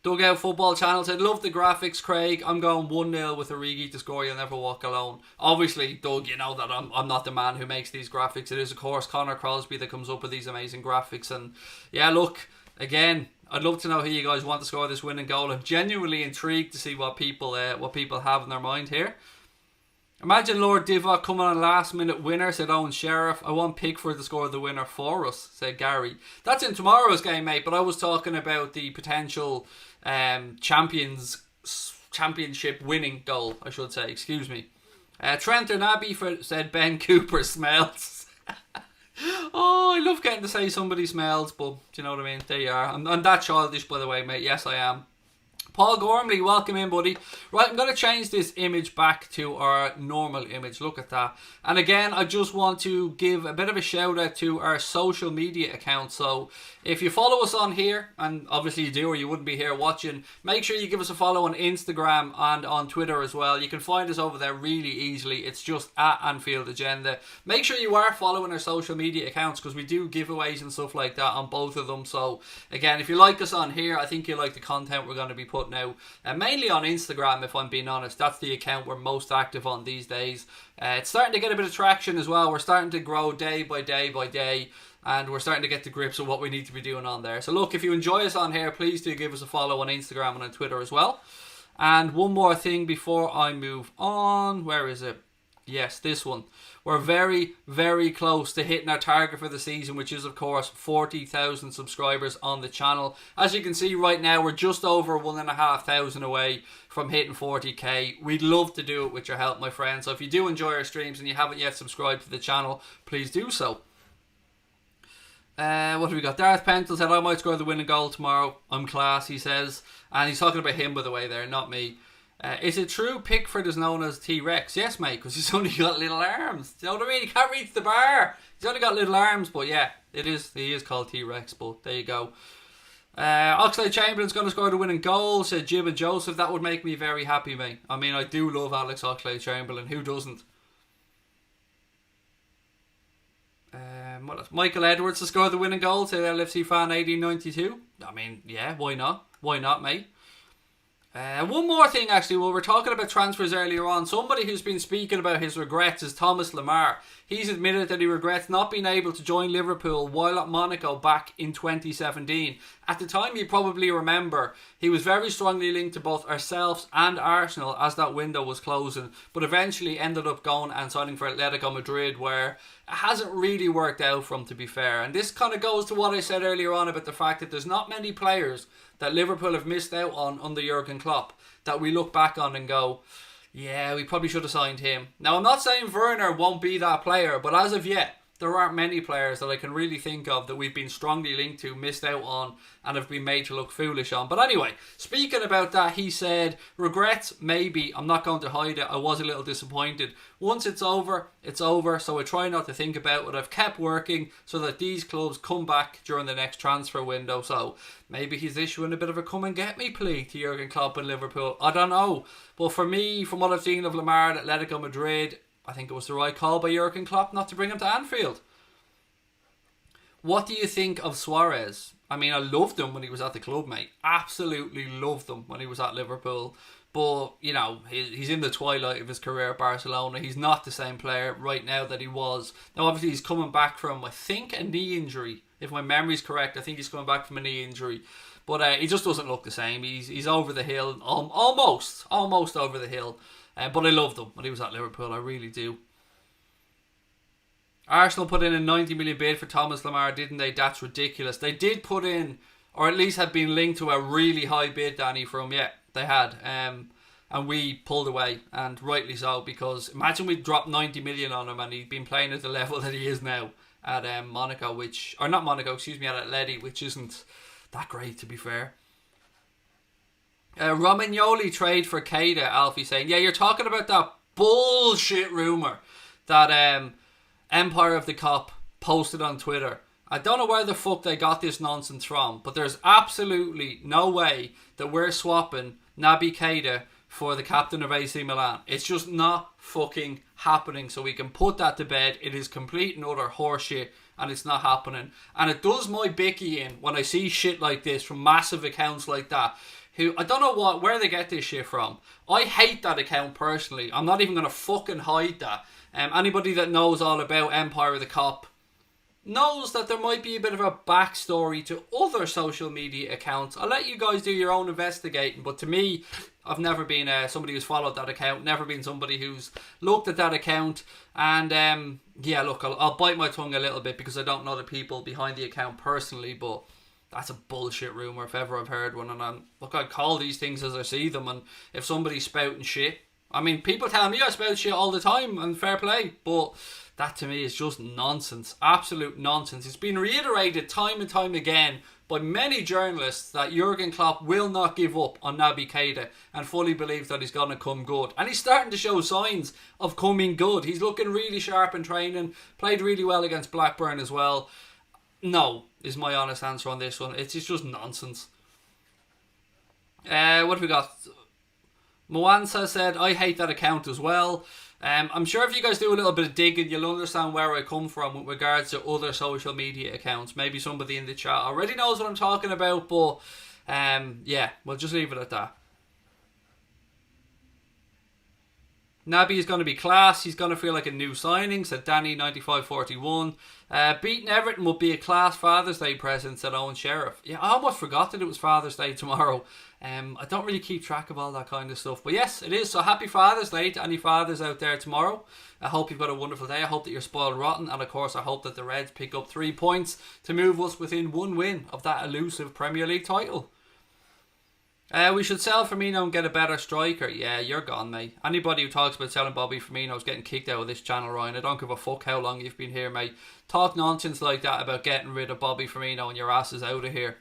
Dugout Football Channel said, love the graphics, Craig. I'm going 1-0 with Origi to score. You'll never walk alone. Obviously, Doug, you know that I'm not the man who makes these graphics. It is, of course, Connor Crosby that comes up with these amazing graphics. And yeah, look, again, I'd love to know who you guys want to score this winning goal. I'm genuinely intrigued to see what people have in their mind here. Imagine Lord Divock coming on last minute winner, said Owen Sheriff. I want Pickford to score the winner for us, said Gary. That's in tomorrow's game, mate, but I was talking about the potential championship winning goal, I should say, excuse me. Trent and Abbey said Ben Cooper smells. Oh, I love getting to say somebody smells, but do you know what I mean? There you are. I'm that childish, by the way, mate. Yes, I am. Paul Gormley, welcome in, buddy. Right, I'm going to change this image back to our normal image. Look at that. And again, I just want to give a bit of a shout out to our social media accounts. So if you follow us on here, and obviously you do or you wouldn't be here watching, make sure you give us a follow on Instagram and on Twitter as well. You can find us over there really easily. It's just at Anfield Agenda. Make sure you are following our social media accounts, because we do giveaways and stuff like that on both of them. So again, if you like us on here, I think you like the content we're going to be putting out, mainly on Instagram, if I'm being honest. That's the account we're most active on these days. It's starting to get a bit of traction as well. We're starting to grow day by day, and we're starting to get to grips with what we need to be doing on there. So look, if you enjoy us on here, please do give us a follow on Instagram and on Twitter as well. And one more thing before I move on. Where is it? Yes, this one. We're very, very close to hitting our target for the season, which is, of course, 40,000 subscribers on the channel. As you can see right now, we're just over 1,500 away from hitting 40k. We'd love to do it with your help, my friends. So if you do enjoy our streams and you haven't yet subscribed to the channel, please do so. What have we got? Darth Pentel said, I might score the winning goal tomorrow. I'm class, he says. And he's talking about him, by the way, there, not me. Is it true Pickford is known as T-Rex? Yes, mate, because he's only got little arms. Do you know what I mean? He can't reach the bar. He's only got little arms, but yeah, it is. He is called T-Rex, but there you go. Oxlade-Chamberlain's going to score the winning goal, said Jib and Joseph. That would make me very happy, mate. I mean, I do love Alex Oxlade-Chamberlain. Who doesn't? What else? Michael Edwards to score the winning goal, said LFC fan 1892. I mean, yeah, why not? Why not, mate? One more thing, actually, while we're talking about transfers earlier on, somebody who's been speaking about his regrets is Thomas Lemar. He's admitted that he regrets not being able to join Liverpool while at Monaco back in 2017. At the time, you probably remember, he was very strongly linked to both ourselves and Arsenal as that window was closing, but eventually ended up going and signing for Atletico Madrid, where it hasn't really worked out for him, to be fair. And this kind of goes to what I said earlier on about the fact that there's not many players that Liverpool have missed out on under Jurgen Klopp that we look back on and go, yeah, we probably should have signed him. Now, I'm not saying Werner won't be that player, but as of yet, there aren't many players that I can really think of that we've been strongly linked to, missed out on, and have been made to look foolish on. But anyway, speaking about that, he said, regrets, maybe. I'm not going to hide it. I was a little disappointed. Once it's over, so I try not to think about it. I've kept working so that these clubs come back during the next transfer window. So maybe he's issuing a bit of a come and get me plea to Jurgen Klopp and Liverpool. I don't know. But for me, from what I've seen of Lemar at Atletico Madrid, I think it was the right call by Jurgen Klopp not to bring him to Anfield. What do you think of Suarez? I mean, I loved him when he was at the club, mate. Absolutely loved him when he was at Liverpool. But, you know, he's in the twilight of his career at Barcelona. He's not the same player right now that he was. Now, obviously, he's coming back from, I think, a knee injury. If my memory's correct, I think he's coming back from a knee injury. But he just doesn't look the same. He's over the hill. Almost over the hill. But I loved him when he was at Liverpool. I really do. Arsenal put in a 90 million bid for Thomas Lemar, didn't they? That's ridiculous. They did put in, or at least had been linked to a really high bid, Danny, from, yeah, they had. And we pulled away, and rightly so, because imagine we dropped 90 million on him and he'd been playing at the level that he is now at Monaco, at Atleti, which isn't that great, to be fair. Romagnoli trade for Keita, Alfie saying, yeah, you're talking about that bullshit rumour that Empire of the Cop posted on Twitter. I don't know where the fuck they got this nonsense from, but there's absolutely no way that we're swapping Naby Keita for the captain of AC Milan. It's just not fucking happening, so we can put that to bed. It is complete and utter horseshit, and it's not happening. And it does my bicky in when I see shit like this from massive accounts like that, who, I don't know where they get this shit from. I hate that account personally. I'm not even going to fucking hide that. Anybody that knows all about Empire of the Cop knows that there might be a bit of a backstory to other social media accounts. I'll let you guys do your own investigating, but to me, I've never been somebody who's followed that account, never been somebody who's looked at that account, and yeah, look, I'll bite my tongue a little bit because I don't know the people behind the account personally, but that's a bullshit rumour if ever I've heard one. And look, I call these things as I see them, and if somebody's spouting shit, I mean, people tell me I spout shit all the time, and fair play, but that to me is just nonsense. Absolute nonsense. It's been reiterated time and time again by many journalists that Jurgen Klopp will not give up on Naby Keita and fully believes that he's going to come good. And he's starting to show signs of coming good. He's looking really sharp in training, played really well against Blackburn as well. No, is my honest answer on this one. It's just nonsense. What have we got? Moansa said, I hate that account as well. I'm sure if you guys do a little bit of digging, you'll understand where I come from with regards to other social media accounts. Maybe somebody in the chat already knows what I'm talking about, but yeah, we'll just leave it at that. Naby is going to be class. He's going to feel like a new signing, said Danny9541. Beating Everton will be a class Father's Day present, said Owen Sheriff. Yeah, I almost forgot that it was Father's Day tomorrow. I don't really keep track of all that kind of stuff. But yes, it is. So happy Father's Day to any fathers out there tomorrow. I hope you've got a wonderful day. I hope that you're spoiled rotten. And of course, I hope that the Reds pick up 3 points to move us within one win of that elusive Premier League title. We should sell Firmino and get a better striker. Yeah, you're gone, mate. Anybody who talks about selling Bobby Firmino is getting kicked out of this channel, Ryan. I don't give a fuck how long you've been here, mate. Talk nonsense like that about getting rid of Bobby Firmino and your ass is out of here.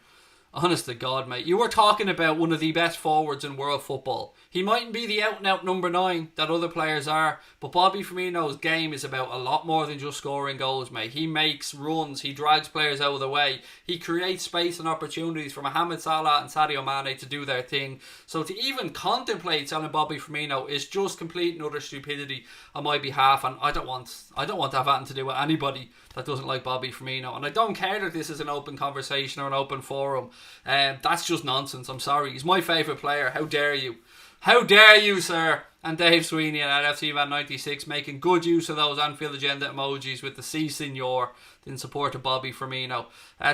Honest to God, mate. You were talking about one of the best forwards in world football. He mightn't be the out-and-out number 9 that other players are, but Bobby Firmino's game is about a lot more than just scoring goals, mate. He makes runs, he drags players out of the way, he creates space and opportunities for Mohamed Salah and Sadio Mane to do their thing. So to even contemplate selling Bobby Firmino is just complete and utter stupidity on my behalf, and I don't want to have anything to do with anybody that doesn't like Bobby Firmino. And I don't care that this is an open conversation or an open forum. That's just nonsense. I'm sorry. He's my favourite player. How dare you? How dare you, sir? And Dave Sweeney and LFC Man 96 making good use of those Anfield agenda emojis with the C Senor in support of Bobby Firmino.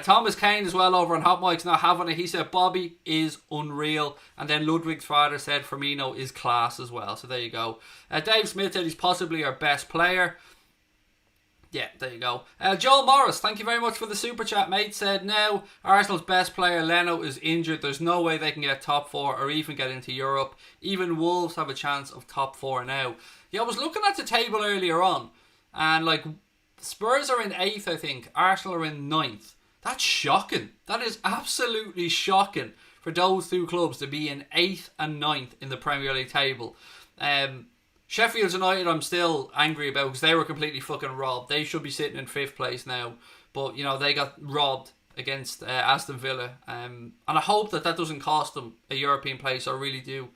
Thomas Kane as well over on Hot Mike's not having it. He said Bobby is unreal. And then Ludwig's father said Firmino is class as well. So there you go. Dave Smith said he's possibly our best player. Yeah, there you go. Joel Morris, thank you very much for the super chat, mate. Said now Arsenal's best player Leno is injured. There's no way they can get top 4 or even get into Europe. Even Wolves have a chance of top 4 now. Yeah, I was looking at the table earlier on, and like Spurs are in 8th, I think. Arsenal are in 9th. That's shocking. That is absolutely shocking for those two clubs to be in 8th and 9th in the Premier League table. Sheffield United I'm still angry about because they were completely fucking robbed. They should be sitting in 5th place now. But, you know, they got robbed against Aston Villa. And I hope that doesn't cost them a European place. I really do.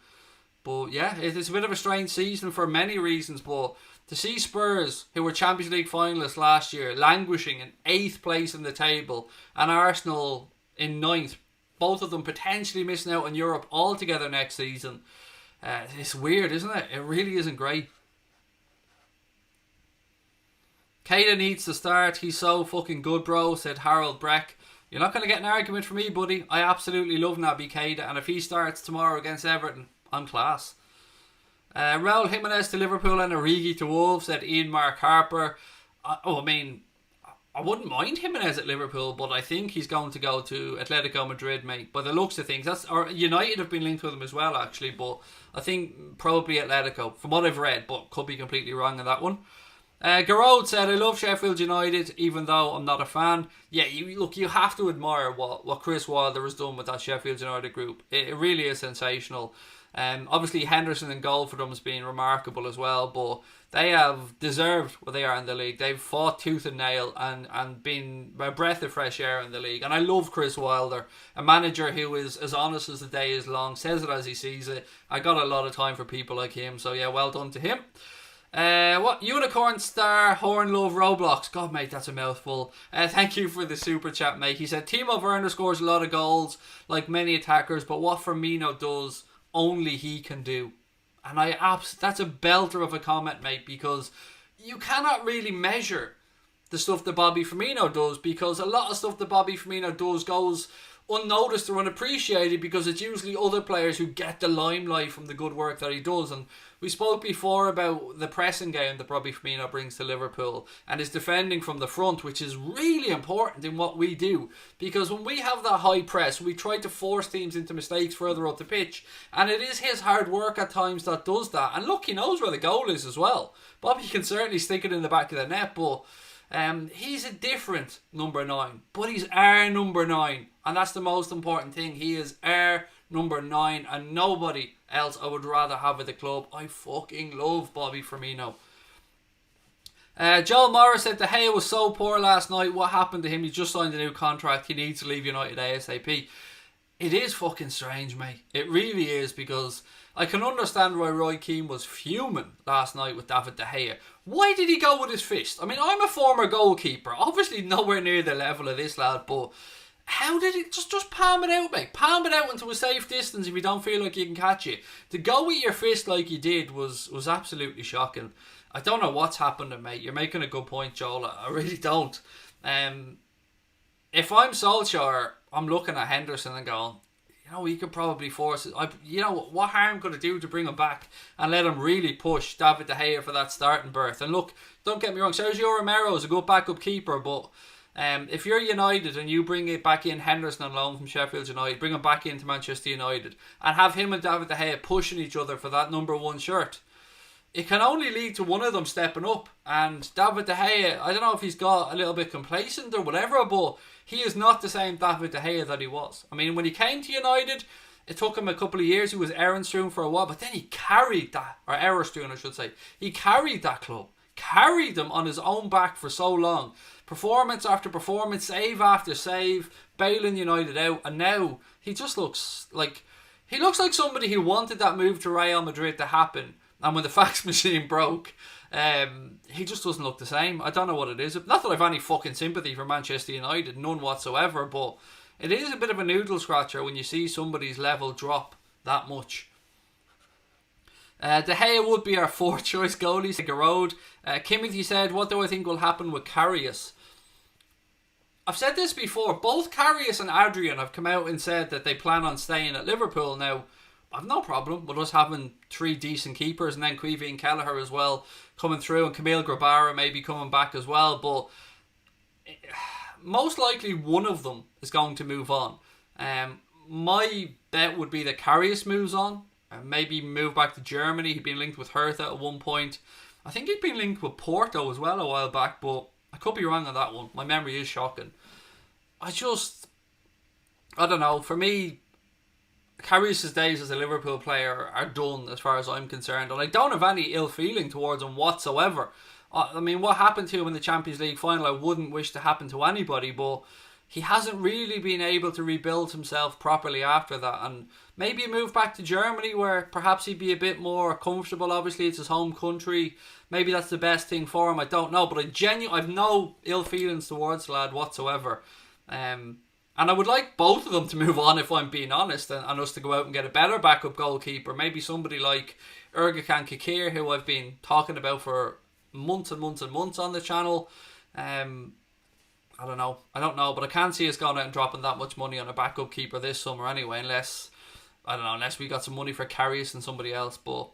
But, yeah, it's a bit of a strange season for many reasons. But to see Spurs, who were Champions League finalists last year, languishing in 8th place in the table, and Arsenal in 9th, both of them potentially missing out on Europe altogether next season. It's weird, isn't it? It really isn't great. Kylian needs to start. He's so fucking good, bro, said Harold Breck. You're not going to get an argument from me, buddy. I absolutely love Naby Keita, and if he starts tomorrow against Everton, I'm class. Raul Jimenez to Liverpool and Origi to Wolves, said Ian Mark Harper. I wouldn't mind Jimenez at Liverpool, but I think he's going to go to Atletico Madrid, mate. By the looks of things, or United have been linked with him as well, actually. But I think probably Atletico, from what I've read, but could be completely wrong on that one. Garode said, I love Sheffield United, even though I'm not a fan. Yeah, you have to admire what Chris Wilder has done with that Sheffield United group. It really is sensational. Obviously Henderson in goal for them has been remarkable as well, but they have deserved what they are in the league. They've fought tooth and nail and been a breath of fresh air in the league. And I love Chris Wilder, a manager who is as honest as the day is long, says it as he sees it. I got a lot of time for people like him, so yeah, well done to him. Unicorn Star Horn Love Roblox. God, mate, that's a mouthful. Thank you for the super chat, mate. He said Timo Werner scores a lot of goals like many attackers, but what Firmino does only he can do. And that's a belter of a comment, mate, because you cannot really measure the stuff that Bobby Firmino does, because a lot of stuff that Bobby Firmino does goes unnoticed or unappreciated because it's usually other players who get the limelight from the good work that he does. And we spoke before about the pressing game that Bobby Firmino brings to Liverpool and his defending from the front, which is really important in what we do, because when we have that high press, we try to force teams into mistakes further up the pitch, and it is his hard work at times that does that. And look, he knows where the goal is as well. Bobby can certainly stick it in the back of the net, but he's a different number 9, but he's our number 9, and that's the most important thing. He is our number 9, and nobody else I would rather have at the club. I fucking love Bobby Firmino. Joel Morris said De Gea was so poor last night. What happened to him? He just signed a new contract. He needs to leave United ASAP. It is fucking strange, mate. It really is, because I can understand why Roy Keane was fuming last night with David De Gea. Why did he go with his fist? I mean, I'm a former goalkeeper. Obviously nowhere near the level of this lad, but how did it just palm it out, mate? Palm it out into a safe distance if you don't feel like you can catch it. To go with your fist like you did was absolutely shocking. I don't know what's happening, mate. You're making a good point, Joel. I really don't. If I'm Solskjaer, I'm looking at Henderson and going, he could probably force it. What harm could it do to bring him back and let him really push David De Gea for that starting berth? And look, don't get me wrong, Sergio Romero is a good backup keeper, but if you're United and you bring it back in Henderson on loan from Sheffield United, bring him back into Manchester United and have him and David De Gea pushing each other for that number 1 shirt, it can only lead to one of them stepping up. And David De Gea, I don't know if he's got a little bit complacent or whatever, but he is not the same David De Gea that he was. I mean, when he came to United, it took him a couple of years. He was Ehrenström for a while, but then he carried that, or Ehrenström I should say. He carried that club, carried them on his own back for so long. Performance after performance, save after save, bailing United out, and now he just looks like somebody who wanted that move to Real Madrid to happen, and when the fax machine broke, he just doesn't look the same. I don't know what it is. Not that I've any fucking sympathy for Manchester United, none whatsoever, but it is a bit of a noodle scratcher when you see somebody's level drop that much. De Gea would be our fourth choice goalie, Garode. Kimothy said, what do I think will happen with Karius? I've said this before, both Karius and Adrian have come out and said that they plan on staying at Liverpool. Now, I've no problem with us having 3 decent keepers, and then Queevy and Kelleher as well coming through, and Camille Grabara maybe coming back as well, but most likely one of them is going to move on. My bet would be that Karius moves on, maybe move back to Germany. He'd been linked with Hertha at one point. I think he'd been linked with Porto as well a while back, but I could be wrong on that one. My memory is shocking. I don't know. For me, Karius' days as a Liverpool player are done as far as I'm concerned, and I don't have any ill feeling towards him whatsoever. I mean, what happened to him in the Champions League final I wouldn't wish to happen to anybody, but he hasn't really been able to rebuild himself properly after that, and maybe move back to Germany where perhaps he'd be a bit more comfortable. Obviously it's his home country, maybe that's the best thing for him, I don't know, but I've no ill feelings towards the lad whatsoever. And I would like both of them to move on, if I'm being honest, and us to go out and get a better backup goalkeeper. Maybe somebody like Ergukan Kikir, who I've been talking about for months and months and months on the channel. I don't know, but I can't see us going out and dropping that much money on a backup keeper this summer anyway, unless we got some money for Karius and somebody else. But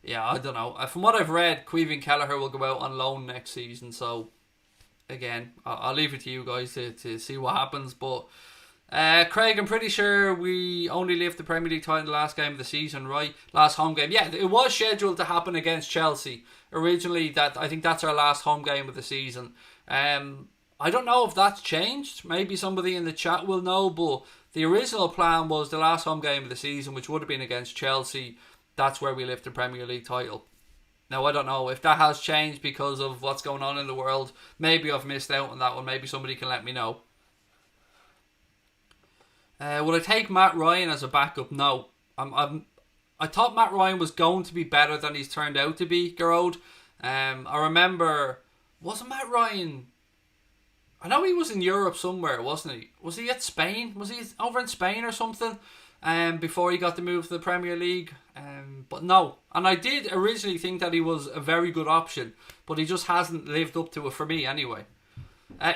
yeah, I don't know. From what I've read, Queevy and Kelleher will go out on loan next season, so again, I'll leave it to you guys to see what happens. But Craig, I'm pretty sure we only lift the Premier League title in the last game of the season, right? Last home game. Yeah, it was scheduled to happen against Chelsea originally. I think that's our last home game of the season. I don't know if that's changed. Maybe somebody in the chat will know, but the original plan was the last home game of the season, which would have been against Chelsea. That's where we lift the Premier League title. Now, I don't know if that has changed because of what's going on in the world. Maybe I've missed out on that one. Maybe somebody can let me know. Would I take Matt Ryan as a backup? No. I thought Matt Ryan was going to be better than he's turned out to be, Garode. I remember, wasn't Matt Ryan... I know he was in Europe somewhere, wasn't he? Was he at Spain? Was he over in Spain or something? Before he got the move to the Premier League. But no. And I did originally think that he was a very good option, but he just hasn't lived up to it for me anyway.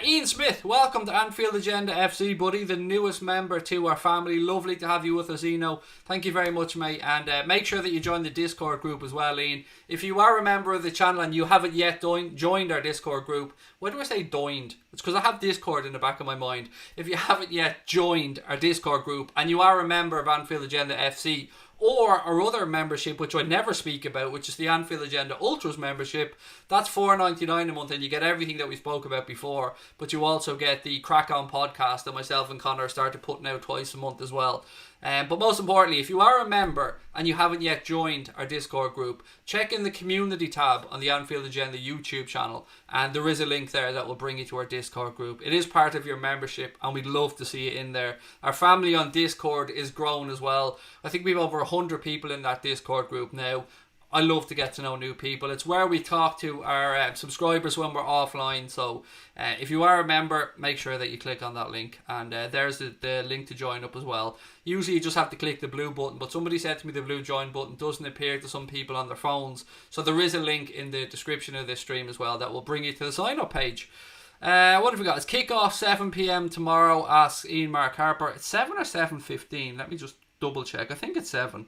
Ian Smith, welcome to Anfield Agenda FC, buddy, the newest member to our family. Lovely to have you with us, Eno. Thank you very much, mate. And make sure that you join the Discord group as well, Ian. If you are a member of the channel and you haven't yet joined our Discord group, why do I say joined? It's because I have Discord in the back of my mind. If you haven't yet joined our Discord group and you are a member of Anfield Agenda FC, or our other membership, which I never speak about, which is the Anfield Agenda Ultras membership, that's $4.99 a month, and you get everything that we spoke about before, but you also get the Crack On podcast that myself and Connor started putting out twice a month as well. But most importantly, if you are a member and you haven't yet joined our Discord group, check in the community tab on the Anfield Agenda YouTube channel, and there is a link there that will bring you to our Discord group. It is part of your membership, and we'd love to see you in there. Our family on Discord is grown as well. I think we have over 100 people in that Discord group now. I love to get to know new people. It's where we talk to our subscribers when we're offline. So if you are a member, make sure that you click on that link. And there's the link to join up as well. Usually you just have to click the blue button, but somebody said to me the blue join button doesn't appear to some people on their phones. So there is a link in the description of this stream as well that will bring you to the sign up page. What have we got? It's kickoff 7 p.m. tomorrow, asks Ian Mark Harper. It's 7 or 7:15? Let me just double check. I think it's 7.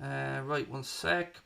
Right, one sec.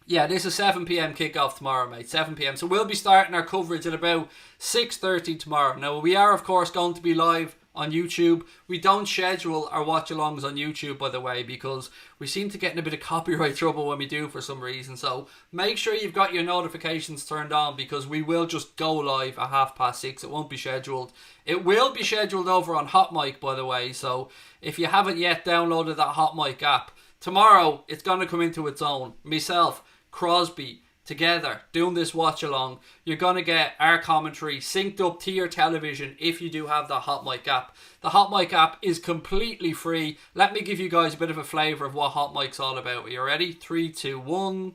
Yeah, this is 7 p.m. kickoff tomorrow, mate. 7 p.m. So we'll be starting our coverage at about 6:30 tomorrow. Now, we are, of course, going to be live on YouTube. We don't schedule our watch-alongs on YouTube, by the way, because we seem to get in a bit of copyright trouble when we do for some reason. So make sure you've got your notifications turned on, because we will just go live at 6:30. It won't be scheduled. It will be scheduled over on Hot Mic, by the way. So if you haven't yet downloaded that Hot Mic app, tomorrow it's going to come into its own. Myself, Crosby, together doing this watch along. You're going to get our commentary synced up to your television if you do have the Hot Mic app. The Hot Mic app is completely free. Let me give you guys a bit of a flavour of what Hot Mic's all about. Are you ready? 3, 2, 1.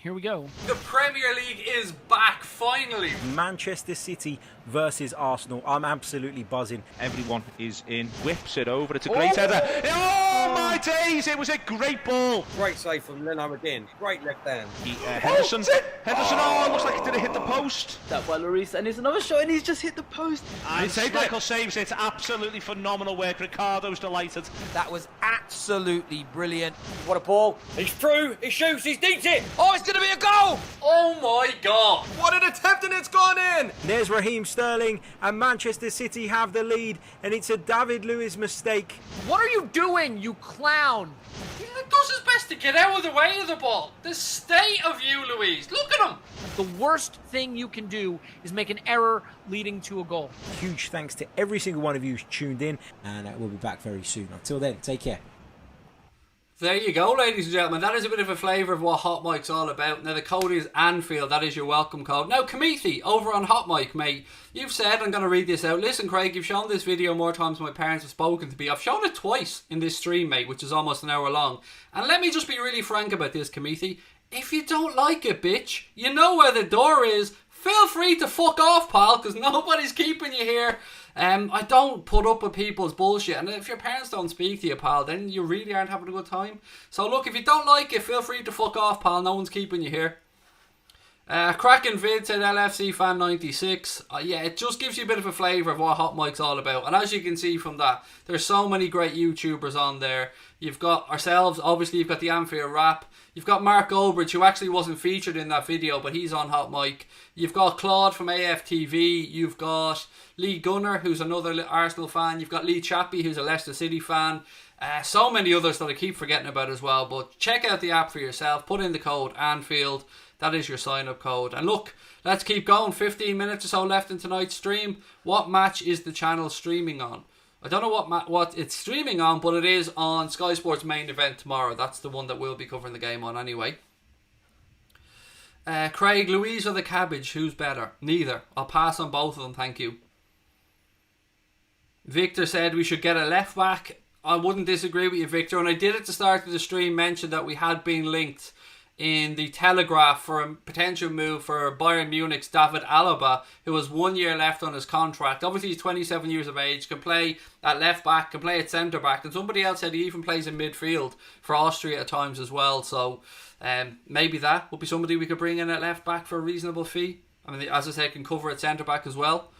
Here we go. The Premier League is back finally. Manchester City versus Arsenal. I'm absolutely buzzing. Everyone is in. Whips it over. It's a great header. Oh my days! It was a great ball. Great save from Leroy again. Great left hand. Henderson. Oh, looks like it did hit the post. That well, Lloris, and it's another shot, and he's just hit the post. And Michael saves it. Absolutely phenomenal work. Ricardo's delighted. That was absolutely brilliant. What a ball. He's through. He shoots. He dinks it. Oh, it's going to be a goal! Oh my God. What an attempt and it's gone in! There's Raheem Sterling, and Manchester City have the lead, and it's a David Luiz mistake. What are you doing, you clown? He does his best to get out of the way of the ball. The state of you, Louise. Look at him. The worst thing you can do is make an error leading to a goal. Huge thanks to every single one of you who's tuned in, and we'll be back very soon. Until then, take care. There you go, ladies and gentlemen. That is a bit of a flavour of what Hot Mic's all about. Now, the code is Anfield. That is your welcome code. Now, Kamithi, over on Hot Mic, mate, you've said, I'm going to read this out. Listen, Craig, you've shown this video more times than my parents have spoken to me. I've shown it twice in this stream, mate, which is almost an hour long. And let me just be really frank about this, Kamithi. If you don't like it, bitch, you know where the door is. Feel free to fuck off, pal, because nobody's keeping you here. I don't put up with people's bullshit, and if your parents don't speak to you, pal, then you really aren't having a good time. So look, if you don't like it, feel free to fuck off, pal. No one's keeping you here. Cracking vid said LFC fan 96. Yeah, it just gives you a bit of a flavour of what Hot Mic's all about. And as you can see from that, there's so many great YouTubers on there. You've got ourselves, obviously you've got the Anfield Rap. You've got Mark Goldbridge, who actually wasn't featured in that video, but he's on Hot Mic. You've got Claude from AFTV. You've got Lee Gunner, who's another Arsenal fan. You've got Lee Chappie, who's a Leicester City fan. So many others that I keep forgetting about as well. But check out the app for yourself. Put in the code Anfield. That is your sign-up code. And look, let's keep going. 15 minutes or so left in tonight's stream. What match is the channel streaming on? I don't know what it's streaming on, but it is on Sky Sports main event tomorrow. That's the one that we'll be covering the game on anyway. Craig, Louise or the Cabbage? Who's better? Neither. I'll pass on both of them, thank you. Victor said we should get a left back. I wouldn't disagree with you, Victor. And I did at the start of the stream mention that we had been linked in the Telegraph for a potential move for Bayern Munich's David Alaba, who has 1 year left on his contract. Obviously he's 27 years of age, can play at left back, can play at centre back, and somebody else said he even plays in midfield for Austria at times as well. So maybe that would be somebody we could bring in at left back for a reasonable fee. I mean, as I said, can cover at centre back as well.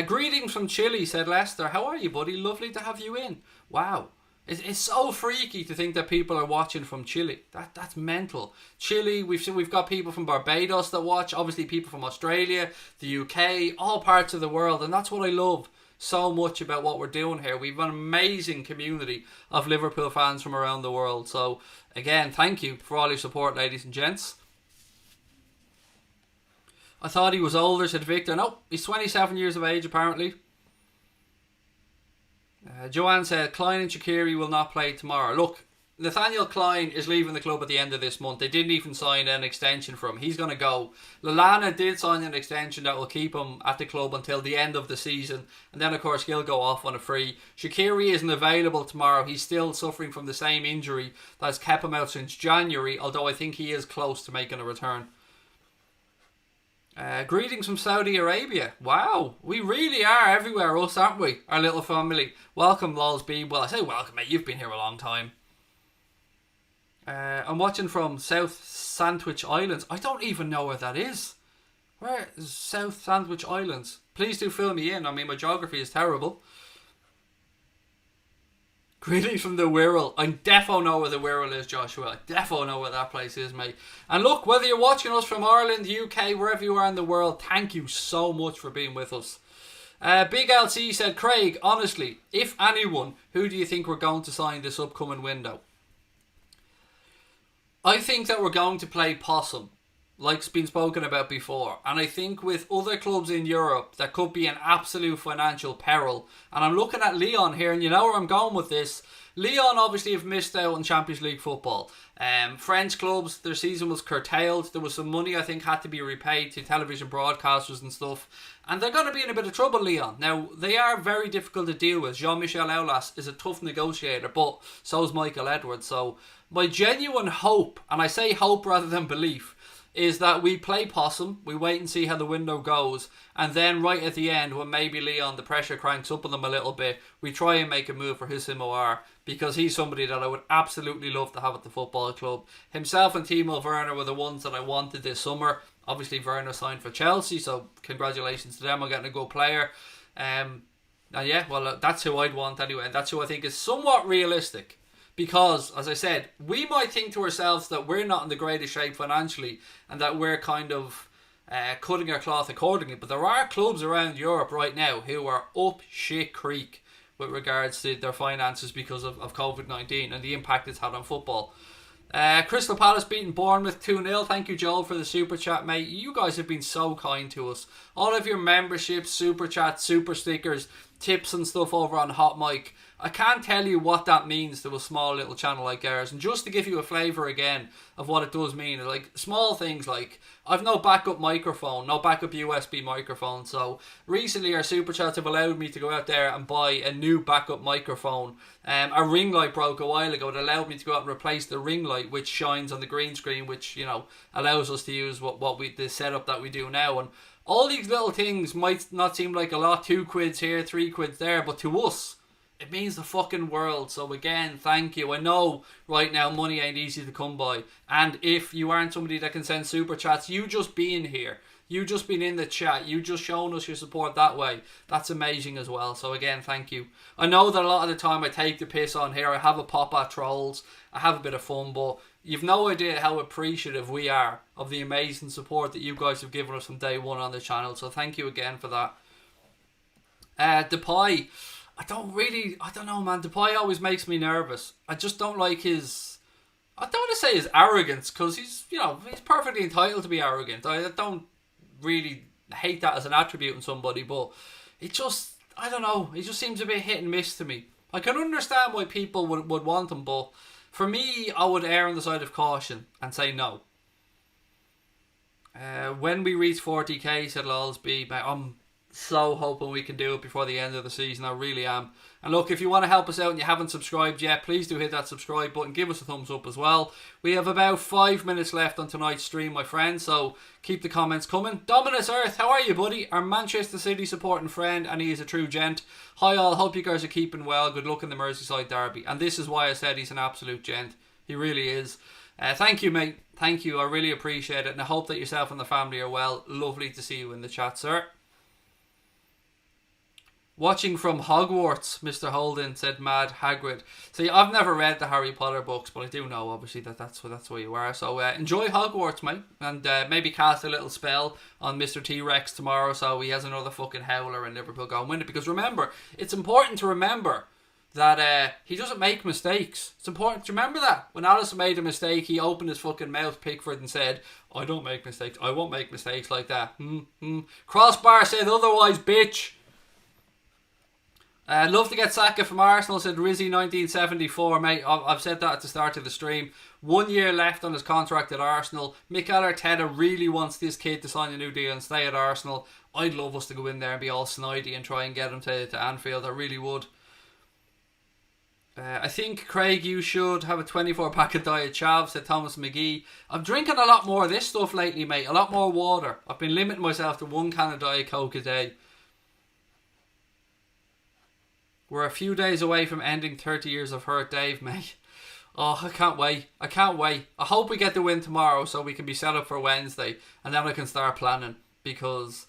Greetings from Chile, said Lester. How are you, buddy? Lovely to have you in. Wow. It's so freaky to think that people are watching from Chile. That's mental. Chile, we've got people from Barbados that watch. Obviously people from Australia, the UK, all parts of the world. And that's what I love so much about what we're doing here. We've an amazing community of Liverpool fans from around the world. So again, thank you for all your support, ladies and gents. I thought he was older, said Victor. No, he's 27 years of age apparently. Joanne said Klein and Shaqiri will not play tomorrow. Look, Nathaniel Klein is leaving the club at the end of this month. They didn't even sign an extension for him. He's going to go. Lallana did sign an extension that will keep him at the club until the end of the season. And then, of course, he'll go off on a free. Shaqiri isn't available tomorrow. He's still suffering from the same injury that's kept him out since January, although I think he is close to making a return. Greetings from Saudi Arabia. Wow, we really are everywhere, us, aren't we? Our little family. Welcome, Lols B. Well, I say welcome, mate. You've been here a long time. I'm watching from South Sandwich Islands. I don't even know where that is. Where is South Sandwich Islands? Please do fill me in. I mean, my geography is terrible. Greetings from the Wirral. I defo know where the Wirral is, Joshua. I defo know where that place is, mate. And look, whether you're watching us from Ireland, UK, wherever you are in the world, thank you so much for being with us. Big LC said, Craig, honestly, if anyone, who do you think we're going to sign this upcoming window? I think that we're going to play possum, like's been spoken about before. And I think with other clubs in Europe, that could be an absolute financial peril. And I'm looking at Lyon here, and you know where I'm going with this. Lyon obviously have missed out on Champions League football. French clubs, their season was curtailed. There was some money I think had to be repaid to television broadcasters and stuff. And they're going to be in a bit of trouble, Lyon. Now, they are very difficult to deal with. Jean-Michel Aulas is a tough negotiator, but so is Michael Edwards. So my genuine hope, and I say hope rather than belief, is that we play possum, we wait and see how the window goes, and then right at the end, when maybe Lyon, the pressure cranks up on them a little bit, we try and make a move for Houssem Aouar, because he's somebody that I would absolutely love to have at the football club. Himself and Timo Werner were the ones that I wanted this summer. Obviously Werner signed for Chelsea, so congratulations to them on getting a good player. And yeah, well, that's who I'd want anyway, and that's who I think is somewhat realistic. Because, as I said, we might think to ourselves that we're not in the greatest shape financially and that we're kind of cutting our cloth accordingly. But there are clubs around Europe right now who are up shit creek with regards to their finances because of COVID-19 and the impact it's had on football. Crystal Palace beating Bournemouth 2-0. Thank you, Joel, for the super chat, mate. You guys have been so kind to us. All of your memberships, super chats, super stickers, tips and stuff over on Hot Mic. I can't tell you what that means to a small little channel like ours. And just to give you a flavour again of what it does mean, like small things like I've no backup microphone, no backup USB microphone. So recently our super chats have allowed me to go out there and buy a new backup microphone. Our ring light broke a while ago. It allowed me to go out and replace the ring light, which shines on the green screen, which, you know, allows us to use the setup that we do now. And all these little things might not seem like a lot, 2 quids here, 3 quids there, but to us, it means the fucking world. So again, thank you. I know right now money ain't easy to come by, and if you aren't somebody that can send super chats, you just being here, you just been in the chat, you just showing us your support that way, that's amazing as well. So again, thank you. I know that a lot of the time I take the piss on here, I have a pop at trolls, I have a bit of fun, but you've no idea how appreciative we are of the amazing support that you guys have given us from day one on the channel. So thank you again for that. Depay, I don't know, man. Depay always makes me nervous. I just don't like his, I don't want to say his arrogance, because he's perfectly entitled to be arrogant. I don't really hate that as an attribute in somebody, but it just, I don't know, it just seems a bit hit and miss to me. I can understand why people would want him, but for me, I would err on the side of caution and say no. When we reach 40k, said Lolsby, I'm so hoping we can do it before the end of the season. I really am. And look, if you want to help us out and you haven't subscribed yet, please do hit that subscribe button. Give us a thumbs up as well. We have about 5 minutes left on tonight's stream, my friends, so keep the comments coming. Dominus Earth, how are you, buddy? Our Manchester City supporting friend, and he is a true gent. Hi all, hope you guys are keeping well. Good luck in the Merseyside derby. And this is why I said he's an absolute gent. He really is. Thank you, mate. Thank you. I really appreciate it, and I hope that yourself and the family are well. Lovely to see you in the chat, sir. Watching from Hogwarts, Mr. Holden, said Mad Hagrid. See, I've never read the Harry Potter books, but I do know, obviously, that's where you are. So enjoy Hogwarts, mate, and maybe cast a little spell on Mr. T-Rex tomorrow so he has another fucking howler and Liverpool go and win it. Because remember, it's important to remember that he doesn't make mistakes. It's important to remember that. When Alisson made a mistake, he opened his fucking mouth, Pickford, and said, I don't make mistakes. I won't make mistakes like that. Crossbar said otherwise, bitch. Love to get Saka from Arsenal, said Rizzy 1974, mate. I've said that at the start of the stream. 1 year left on his contract at Arsenal. Mikel Arteta really wants this kid to sign a new deal and stay at Arsenal. I'd love us to go in there and be all snidey and try and get him to Anfield. I really would. I think, Craig, you should have a 24-pack of Diet Chav, said Thomas McGee. I'm drinking a lot more of this stuff lately, mate. A lot more water. I've been limiting myself to 1 can of Diet Coke a day. We're a few days away from ending 30 years of hurt, Dave, mate. Oh, I can't wait. I can't wait. I hope we get the win tomorrow so we can be set up for Wednesday. And then I can start planning, because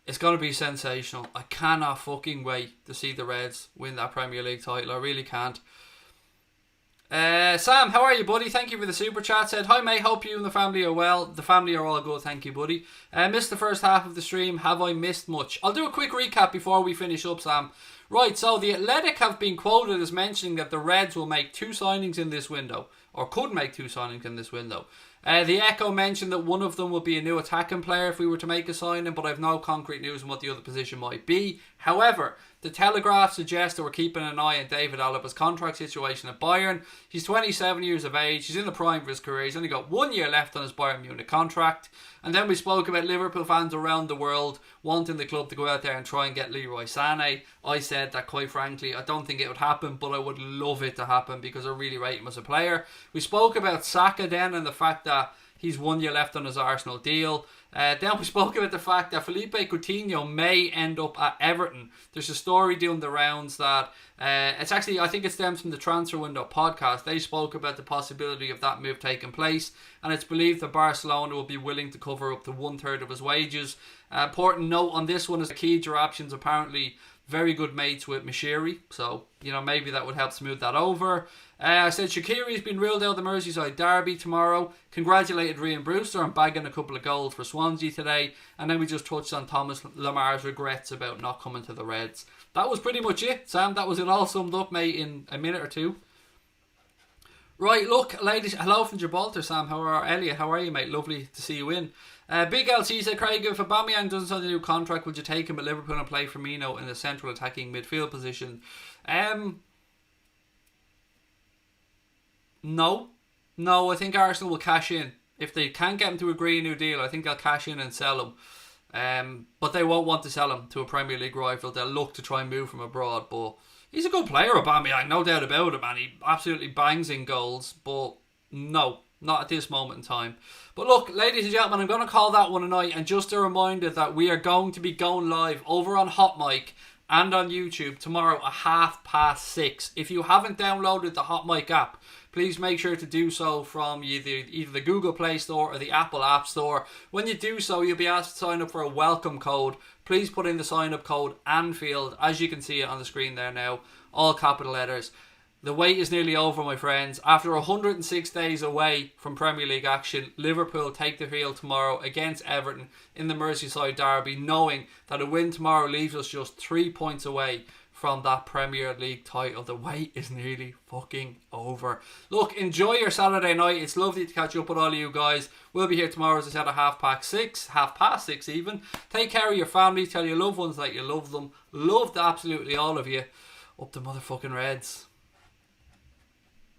it's going to be sensational. I cannot fucking wait to see the Reds win that Premier League title. I really can't. Sam, how are you, buddy? Thank you for the super chat. Said, hi mate, hope you and the family are well. The family are all good, thank you, buddy. Missed the first half of the stream. Have I missed much? I'll do a quick recap before we finish up, Sam. Right, so the Athletic have been quoted as mentioning that the Reds will make 2 signings in this window, or could make 2 signings in this window. The Echo mentioned that one of them would be a new attacking player if we were to make a signing, but I've no concrete news on what the other position might be. However, the Telegraph suggests that we're keeping an eye on David Alaba's contract situation at Bayern. He's 27 years of age, he's in the prime of his career, he's only got 1 year left on his Bayern Munich contract. And then we spoke about Liverpool fans around the world wanting the club to go out there and try and get Leroy Sane. I said that quite frankly, I don't think it would happen, but I would love it to happen because I really rate him as a player. We spoke about Saka then and the fact that he's 1 year left on his Arsenal deal. Then we spoke about the fact that Felipe Coutinho may end up at Everton. There's a story doing the rounds that it's actually, I think it stems from the Transfer Window podcast. They spoke about the possibility of that move taking place, and it's believed that Barcelona will be willing to cover up to 1/3 of his wages. Important note on this one is that Keidra options apparently very good mates with Mashiri, so you know maybe that would help smooth that over. I said Shaqiri's been ruled out of the Merseyside derby tomorrow. Congratulated Raheem Brewster on bagging a couple of goals for Swansea today, and then we just touched on Thomas Lamar's regrets about not coming to the Reds. That was pretty much it, Sam. That was it all summed up, mate, in a minute or two. Right, look, ladies, hello from Gibraltar, Sam. How are Elliot? How are you, mate? Lovely to see you in. Big LC said, Craig, if Aubameyang doesn't sign a new contract, would you take him at Liverpool and play Firmino in the central attacking midfield position? No, I think Arsenal will cash in. If they can't get him to agree a new deal, I think they'll cash in and sell him. But they won't want to sell him to a Premier League rival. They'll look to try and move him abroad. But he's a good player, Aubameyang, no doubt about it, man. He absolutely bangs in goals. But no, not at this moment in time. But look, ladies and gentlemen, I'm going to call that one a night. And just a reminder that we are going to be going live over on Hot Mic and on YouTube tomorrow at 6:30. If you haven't downloaded the Hot Mic app, please make sure to do so from either the Google Play Store or the Apple App Store. When you do so, you'll be asked to sign up for a welcome code. Please put in the sign-up code Anfield, as you can see it on the screen there now, all capital letters. The wait is nearly over, my friends. After 106 days away from Premier League action, Liverpool take the field tomorrow against Everton in the Merseyside derby, knowing that a win tomorrow leaves us just 3 points away from that Premier League title. The wait is nearly fucking over. Look, enjoy your Saturday night. It's lovely to catch up with all of you guys. We'll be here tomorrow, as I said, at 6:30 even. Take care of your family. Tell your loved ones that you love them. Loved absolutely all of you. Up the motherfucking Reds.